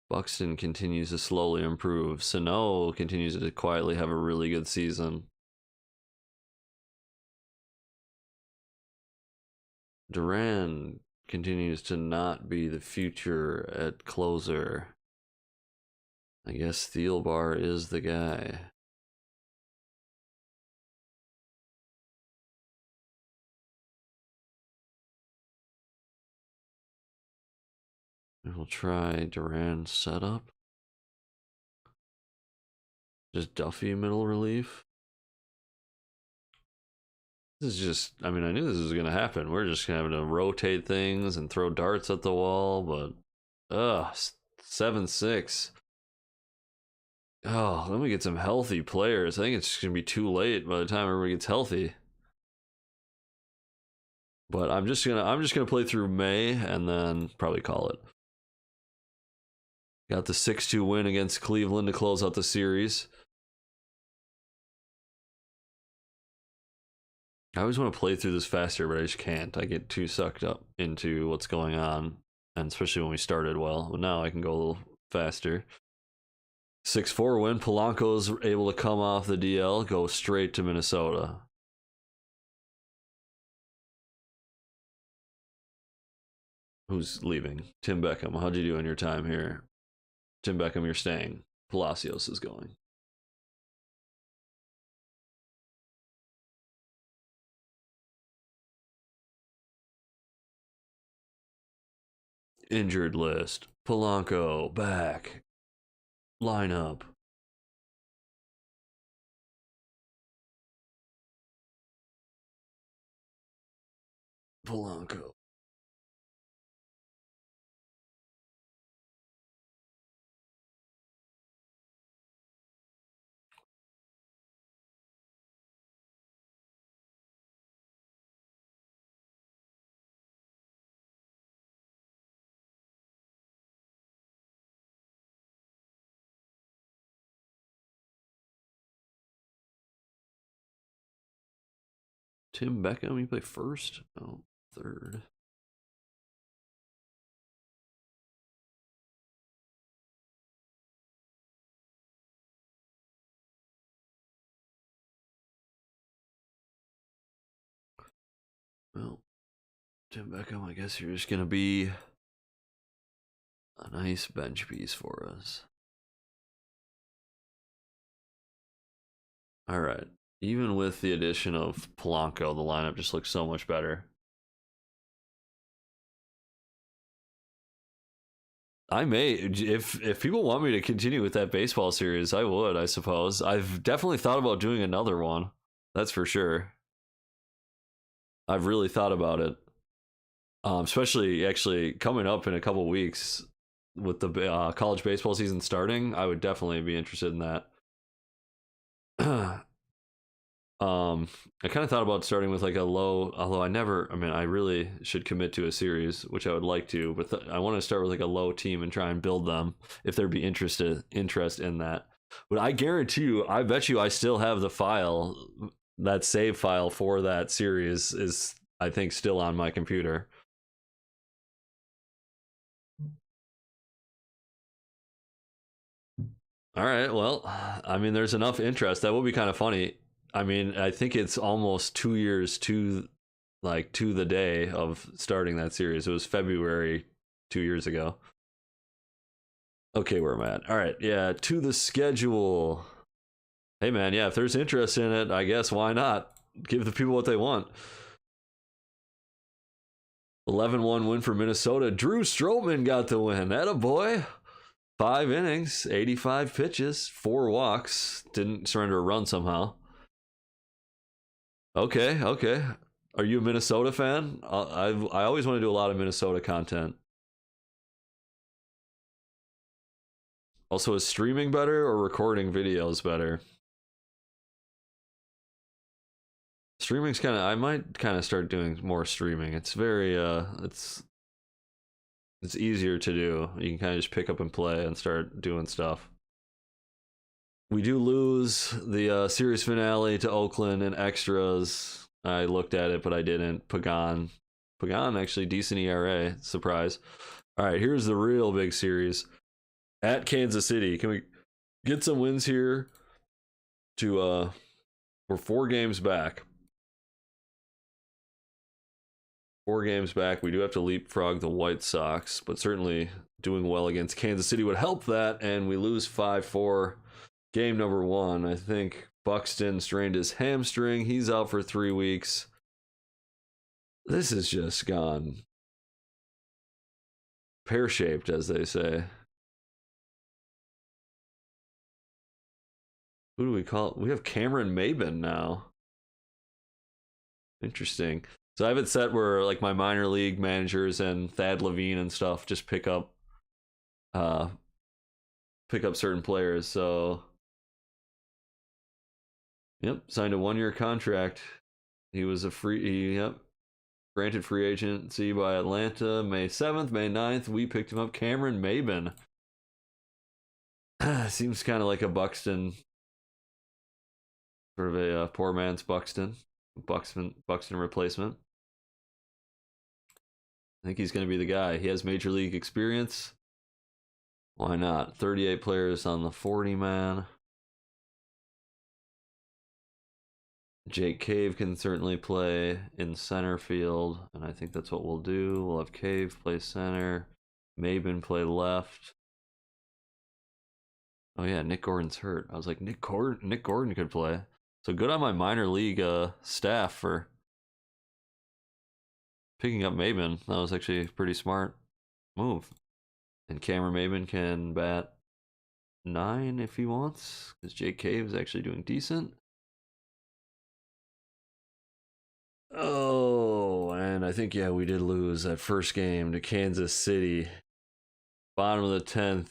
Speaker 1: Buxton continues to slowly improve. Sano continues to quietly have a really good season. Duran continues to not be the future at closer. I guess Thielbar is the guy. We'll try Duran setup. Just Duffy middle relief. This is just, I mean, I knew this was going to happen. We're just having to rotate things and throw darts at the wall, but, 7-6. Oh, let me get some healthy players. I think it's going to be too late by the time everybody gets healthy. But I'm just gonna play through May and then probably call it. Got the 6-2 win against Cleveland to close out the series. I always want to play through this faster, but I just can't. I get too sucked up into what's going on, and especially when we started well. But now I can go a little faster. 6-4 win. Polanco's able to come off the DL, go straight to Minnesota. Who's leaving? Tim Beckham. How'd you do in your time here? Tim Beckham, you're staying. Palacios is going. Injured list. Polanco back. Lineup. Polanco. Tim Beckham, you play first? Oh, third. Well, Tim Beckham, I guess you're just going to be a nice bench piece for us. All right. Even with the addition of Polanco, the lineup just looks so much better. I may, if people want me to continue with that baseball series, I would, I suppose. I've definitely thought about doing another one. That's for sure. I've really thought about it. Especially actually coming up in a couple weeks with the college baseball season starting, I would definitely be interested in that. I kind of thought about starting with like a low, although I mean, I really should commit to a series, which I would like to, but I want to start with like a low team and try and build them if there'd be interest in that. But I guarantee you, I bet you I still have the file, that save file for that series is, I think, still on my computer. All right, well, I mean, there's enough interest. That will be kind of funny. I mean, I think it's almost 2 years to the day of starting that series. It was February 2 years ago. Okay, where am I at? All right, yeah, to the schedule. Hey, man, yeah, if there's interest in it, I guess why not? Give the people what they want. 11-1 win for Minnesota. Drew Strotman got the win. Atta boy. 5 innings, 85 pitches, 4 walks. Didn't surrender a run somehow. Okay, okay. Are you a Minnesota fan? I always want to do a lot of Minnesota content. Also, is streaming better or recording videos better? Streaming's kind of, I might kind of start doing more streaming. It's very it's easier to do. You can kind of just pick up and play and start doing stuff. We do lose the series finale to Oakland in extras. I looked at it, but I didn't. Pagan actually decent ERA. Surprise. All right, here's the real big series at Kansas City. Can we get some wins here? We're 4 games back. 4 games back. We do have to leapfrog the White Sox, but certainly doing well against Kansas City would help that. And we lose 5-4. Game number 1. I think Buxton strained his hamstring. He's out for 3 weeks. This has just gone pear-shaped, as they say. Who do we call it? We have Cameron Maben now. Interesting. So I have it set where like my minor league managers and Thad Levine and stuff just pick up certain players. So yep, signed a 1-year contract. He was granted free agency by Atlanta May 7th, May 9th. We picked him up. Cameron Maben. Seems kind of like a Buxton, sort of a poor man's Buxton replacement. I think he's going to be the guy. He has major league experience. Why not? 38 players on the 40 man. Jake Cave can certainly play in center field, and I think that's what we'll do. We'll have Cave play center, Maben play left. Oh yeah, Nick Gordon's hurt. I was like, Nick Gordon could play. So good on my minor league staff for picking up Maben. That was actually a pretty smart move. And Cameron Maben can bat 9 if he wants, because Jake Cave is actually doing decent. Oh, and I think, yeah, we did lose that first game to Kansas City. Bottom of the 10th,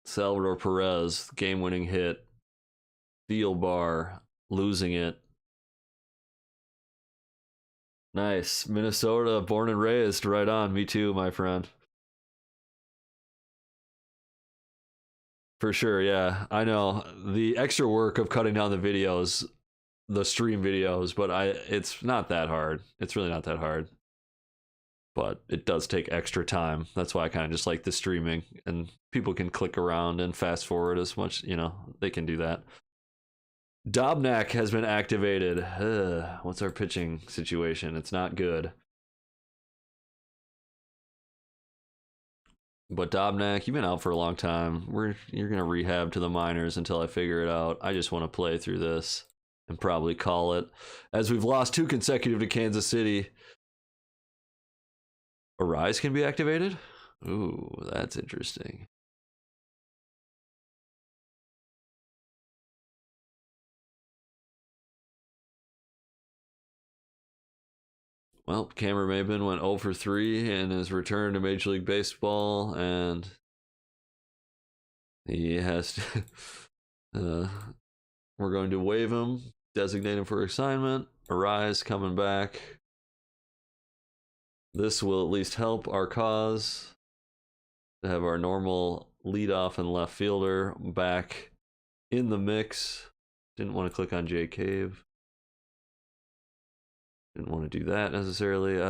Speaker 1: Salvador Perez, game-winning hit. Thielbar losing it. Nice. Minnesota, born and raised. Right on. Me too, my friend. For sure, yeah. I know. The extra work of cutting down the videos, the stream videos, but it's not that hard. It's really not that hard. But it does take extra time. That's why I kind of just like the streaming, and people can click around and fast forward as much, they can do that. Dobnak has been activated. What's our pitching situation? It's not good. But Dobnak, you've been out for a long time. You're gonna rehab to the minors until I figure it out. I just want to play through this and probably call it, as we've lost 2 consecutive to Kansas City. Arise can be activated? Ooh, that's interesting. Well, Cameron Maben went 0 for 3 in his return to Major League Baseball, and he has to. We're going to waive him, designate him for assignment. Arise coming back. This will at least help our cause to have our normal leadoff and left fielder back in the mix. Didn't want to click on J Cave. Didn't want to do that necessarily. Is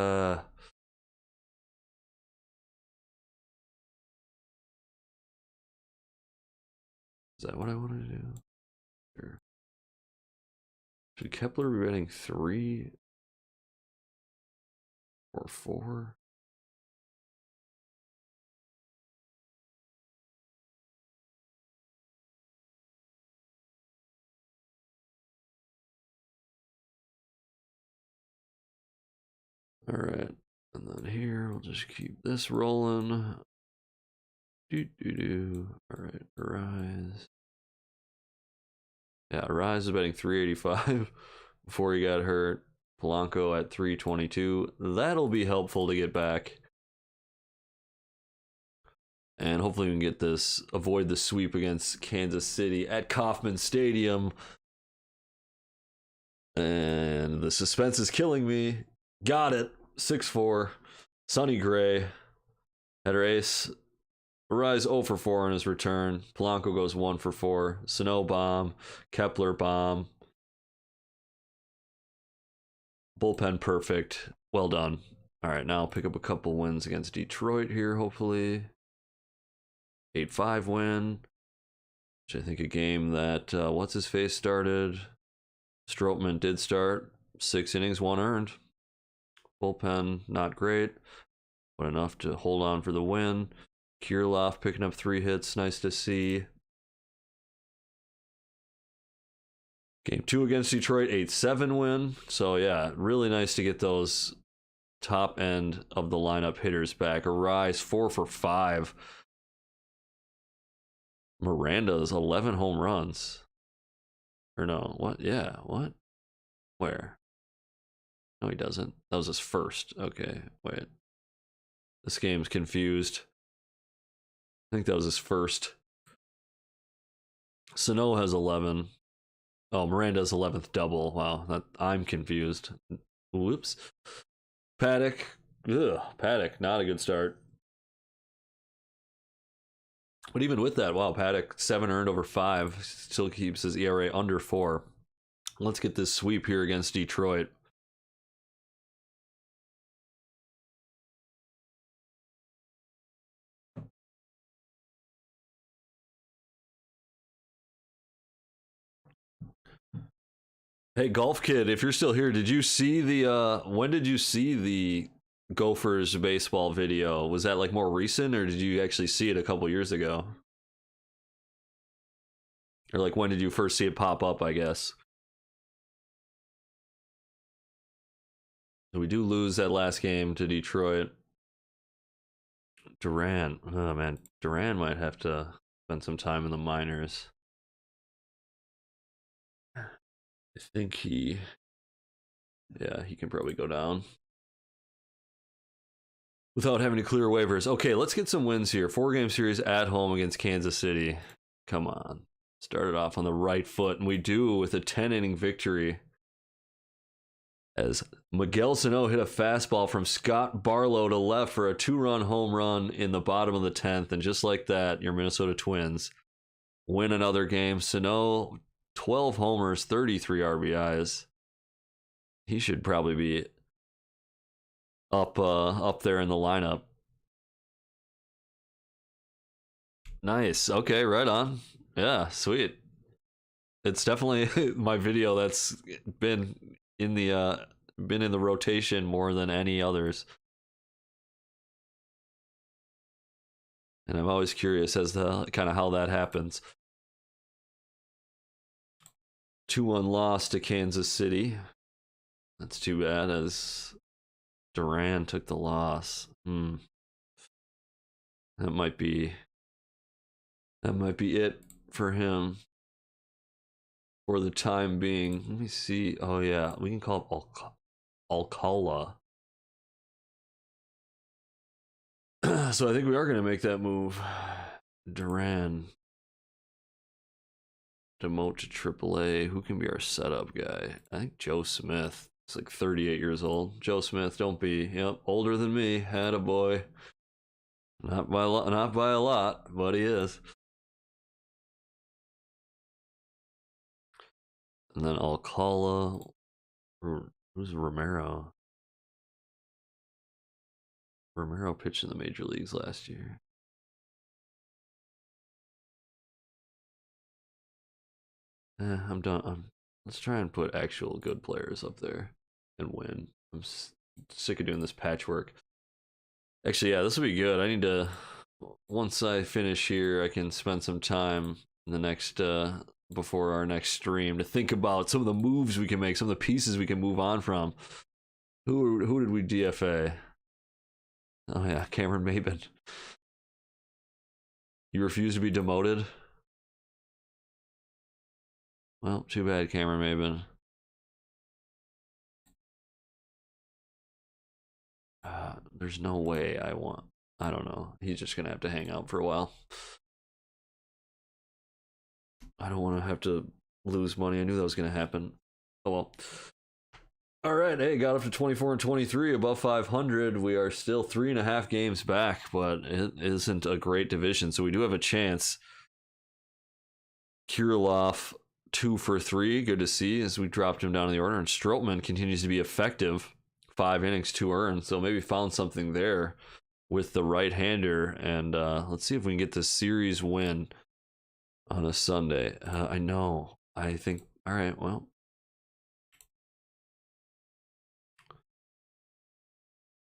Speaker 1: that what I wanted to do? Sure. Should Kepler be betting 3 or 4? All right, and then here we'll just keep this rolling. All right, Arise. Yeah, Arise is betting 385 before he got hurt. Polanco at 322. That'll be helpful to get back. And hopefully we can get this, avoid the sweep against Kansas City at Kauffman Stadium. And the suspense is killing me. Got it. 6-4. Sonny Gray. Header ace. Arise 0 for 4 on his return. Polanco goes 1 for 4. Sano bomb. Kepler bomb. Bullpen perfect. Well done. All right, now I'll pick up a couple wins against Detroit here, hopefully. 8-5 win. Which I think a game that, what's-his-face started. Strootman did start. 6 innings, 1 earned. Bullpen, not great, but enough to hold on for the win. Kirilloff picking up 3 hits. Nice to see. Game 2 against Detroit, 8-7 win. So, yeah, really nice to get those top end of the lineup hitters back. Arise, 4 for 5. Miranda's 11 home runs. Or no, what? Yeah, what? Where? No, he doesn't. That was his first. Okay, wait. This game's confused. I think that was his first. Sano has 11. Oh, Miranda's 11th double. Wow, I'm confused. Whoops. Paddock. Paddock, not a good start. But even with that, wow, Paddock, 7 earned over 5. Still keeps his ERA under 4. Let's get this sweep here against Detroit. Hey, Golf Kid, if you're still here, did you see the when did you see the Gophers baseball video? Was that like more recent, or did you actually see it a couple years ago? Or like when did you first see it pop up, I guess? We do lose that last game to Detroit. Duran. Oh man, Duran might have to spend some time in the minors. I think yeah, he can probably go down without having to clear waivers. Okay, let's get some wins here. 4-game series at home against Kansas City. Come on. Started off on the right foot, and we do with a 10-inning victory as Miguel Sano hit a fastball from Scott Barlow to left for a 2-run home run in the bottom of the 10th. And just like that, your Minnesota Twins win another game. Sano, 12 homers, 33 RBIs. He should probably be up there in the lineup. Nice. Okay, right on. Yeah, sweet. It's definitely my video that's been in the rotation more than any others. And I'm always curious as to kind of how that happens. 2-1 loss to Kansas City. That's too bad, as Duran took the loss. That might be it for him for the time being. Let me see. Oh yeah, we can call it Alcala. So I think we are going to make that move. Duran. Demote to AAA. Who can be our setup guy? I think Joe Smith. He's like 38 years old. Joe Smith, don't be. Yep, older than me. Had a boy. Not by a lot, but he is. And then Alcala. Who's Romero? Romero pitched in the major leagues last year. I'm done. Let's try and put actual good players up there and win. I'm sick of doing this patchwork. Actually, yeah, this will be good. I need to, once I finish here, I can spend some time in the next, before our next stream, to think about some of the moves we can make, some of the pieces we can move on from. Who did we DFA? Oh yeah, Cameron Maben. You refuse to be demoted? Well, too bad, Cameron Maben. There's no way I don't know. He's just gonna have to hang out for a while. I don't want to have to lose money. I knew that was gonna happen. Oh well. All right, hey, got up to 24 and 23, above 500. We are still 3.5 games back, but it isn't a great division, so we do have a chance. Kirilloff, 2 for 3. Good to see as we dropped him down in the order. And Strootman continues to be effective. 5 innings, 2 earned. So maybe found something there with the right-hander. And let's see if we can get the series win on a Sunday. I know. I think, all right, well.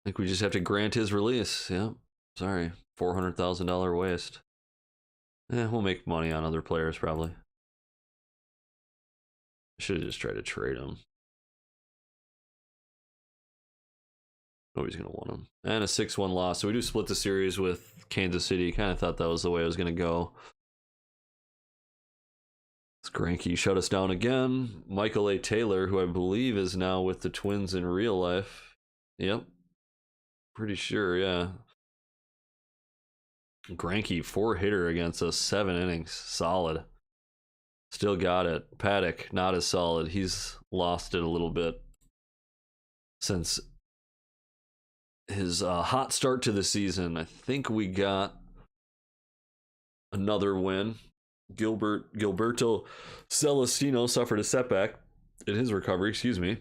Speaker 1: I think we just have to grant his release. Yeah, sorry. $400,000 waste. We'll make money on other players probably. Should have just tried to trade him. Nobody's going to want him. And a 6-1 loss. So we do split the series with Kansas City. Kind of thought that was the way it was going to go. Granky shut us down again. Michael A. Taylor, who I believe is now with the Twins in real life. Yep. Pretty sure, yeah. Granky, 4-hitter against us, 7 innings. Solid. Still got it. Paddock, not as solid. He's lost it a little bit since his hot start to the season. I think we got another win. Gilberto Celestino suffered a setback in his recovery, excuse me.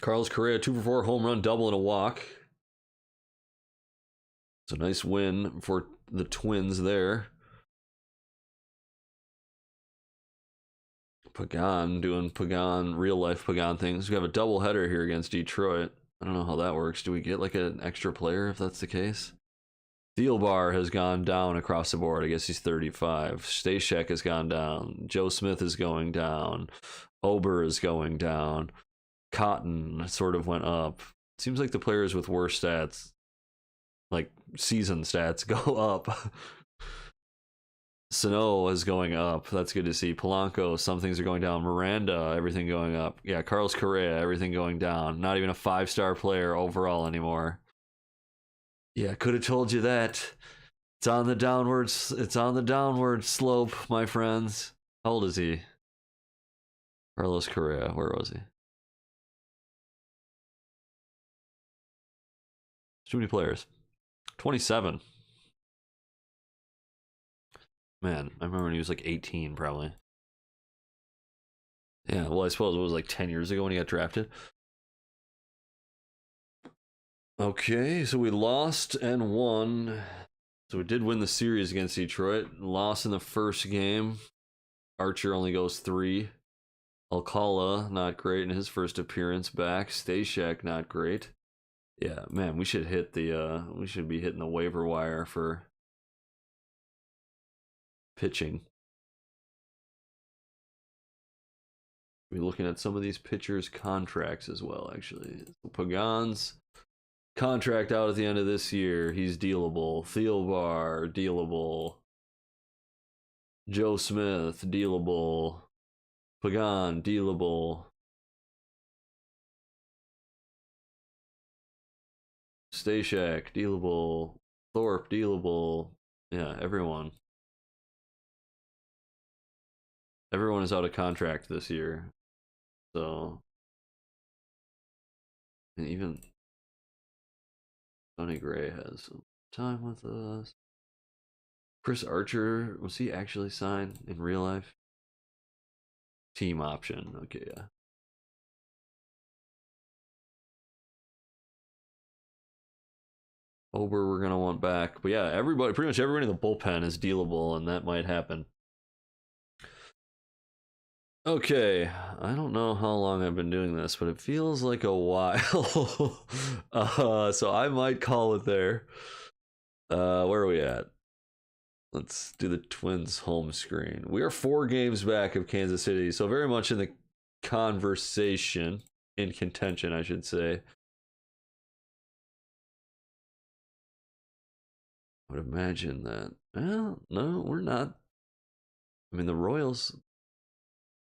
Speaker 1: Carlos Correa, 2 for 4, home run, double, and a walk. It's a nice win for the Twins there. Pagan doing Pagan, real life Pagan things. We have a double header here against Detroit. I don't know how that works. Do we get like an extra player if that's the case? Thielbar has gone down across the board. I guess he's 35. Stashek has gone down. Joe Smith is going down. Ober is going down. Cotton sort of went up. Seems like the players with worse stats, like season stats, go up. Sano is going up. That's good to see. Polanco, some things are going down. Miranda, everything going up. Yeah, Carlos Correa, everything going down. Not even a 5-star player overall anymore. Yeah, could have told you that. It's on the downwards. It's on the downward slope, my friends. How old is he? Carlos Correa. Where was he? Too many players. 27. Man, I remember when he was like 18, probably. Yeah, well, I suppose it was like 10 years ago when he got drafted. Okay, so we lost and won. So we did win the series against Detroit. Lost in the first game. Archer only goes 3. Alcala, not great in his first appearance back. Stashek, not great. Yeah, man, we should hit the we should be hitting the waiver wire for pitching. We're looking at some of these pitchers' contracts as well, actually. Pagan's contract out at the end of this year. He's dealable. Thielbar, dealable. Joe Smith, dealable. Pagan, dealable. Stashek, dealable. Thorpe, dealable. Yeah, everyone. Everyone is out of contract this year. So, and even Sonny Gray has some time with us. Chris Archer, was he actually signed in real life? Team option, okay, yeah. Ober we're gonna want back, but yeah, everybody, pretty much everybody in the bullpen is dealable, and that might happen. Okay, I don't know how long I've been doing this, but it feels like a while. So I might call it there. Where are we at? Let's do the Twins home screen. We are 4 games back of Kansas City, so very much in the conversation, in contention, I should say. I would imagine that. Well, no, we're not. I mean, the Royals,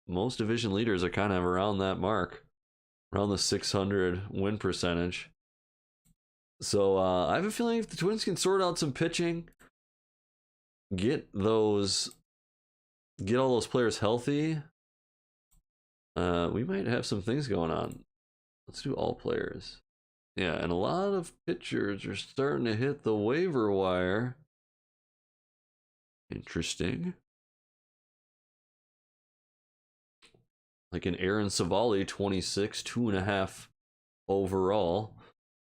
Speaker 1: most division leaders are kind of around that mark, around the 600 win percentage. So I have a feeling if the Twins can sort out some pitching, get all those players healthy, we might have some things going on. Let's do all players. Yeah, and a lot of pitchers are starting to hit the waiver wire. Interesting. Like an Aaron Savali, 26, 2.5 overall.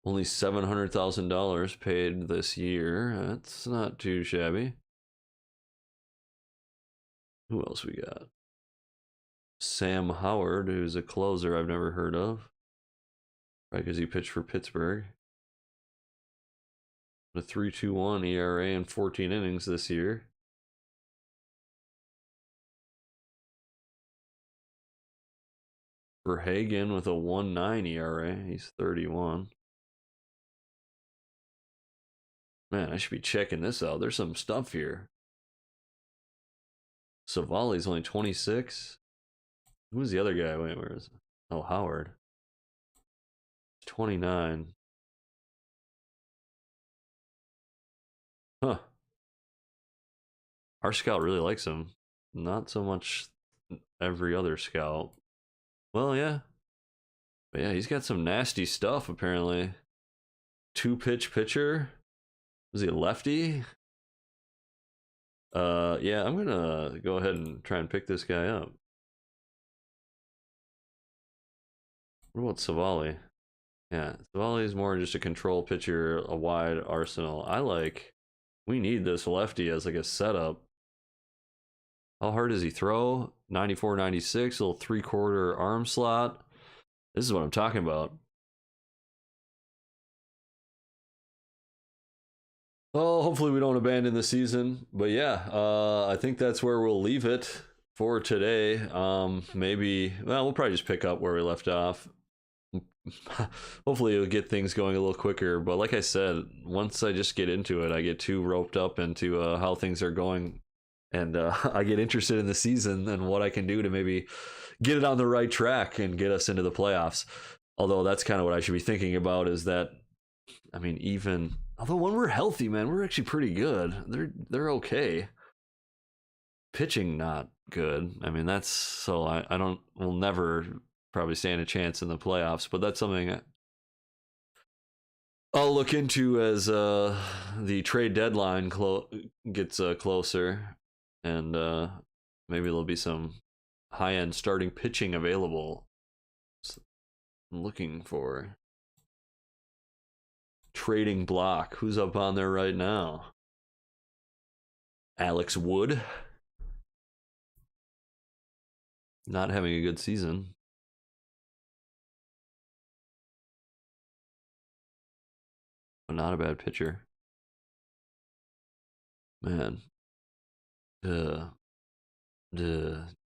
Speaker 1: Only $700,000 paid this year. That's not too shabby. Who else we got? Sam Howard, who's a closer I've never heard of. Right, because he pitched for Pittsburgh. A 3.21 ERA in 14 innings this year. Verhagen with a 1.9 ERA. He's 31. Man, I should be checking this out. There's some stuff here. Savali's only 26. Who's the other guy? Wait, where is it? Oh, Howard. 29. Huh. Our scout really likes him. Not so much every other scout. Well, yeah. But yeah, he's got some nasty stuff, apparently. 2-pitch pitcher. Was he a lefty? Yeah, I'm gonna go ahead and try and pick this guy up. What about Savali? Yeah, Savali is more just a control pitcher, a wide arsenal. We need this lefty as like a setup. How hard does he throw? 94, 96, little 3/4 arm slot. This is what I'm talking about. Oh, hopefully we don't abandon the season. But yeah, I think that's where we'll leave it for today. Maybe, well, we'll probably just pick up where we left off. Hopefully it'll get things going a little quicker. But like I said, once I just get into it, I get too roped up into how things are going. And I get interested in the season and what I can do to maybe get it on the right track and get us into the playoffs. Although that's kind of what I should be thinking about, is that, I mean, even although when we're healthy, man, we're actually pretty good. They're okay. Pitching not good. I mean, that's so I don't, we'll never probably stand a chance in the playoffs, but that's something I'll look into as the trade deadline gets closer, and maybe there'll be some high-end starting pitching available. I'm looking for trading block. Who's up on there right now? Alex Wood. Not having a good season. But not a bad pitcher. Man.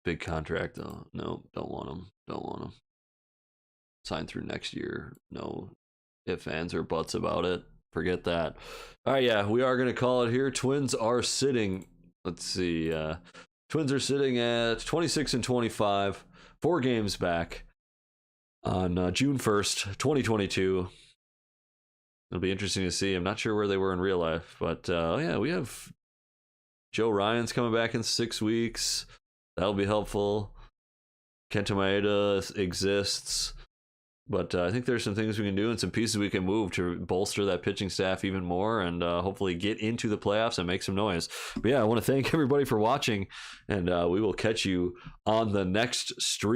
Speaker 1: Big contract though. No, don't want him. Don't want him. Sign through next year. No ifs, ands, or buts about it. Forget that. All right, yeah, we are going to call it here. Twins are sitting, let's see, Twins are sitting at 26 and 25, 4 games back on June 1st, 2022. It'll be interesting to see. I'm not sure where they were in real life, but yeah, we have Joe Ryan's coming back in 6 weeks. That'll be helpful. Kenta Maeda exists. But I think there's some things we can do and some pieces we can move to bolster that pitching staff even more, and hopefully get into the playoffs and make some noise. But yeah, I want to thank everybody for watching, and we will catch you on the next stream.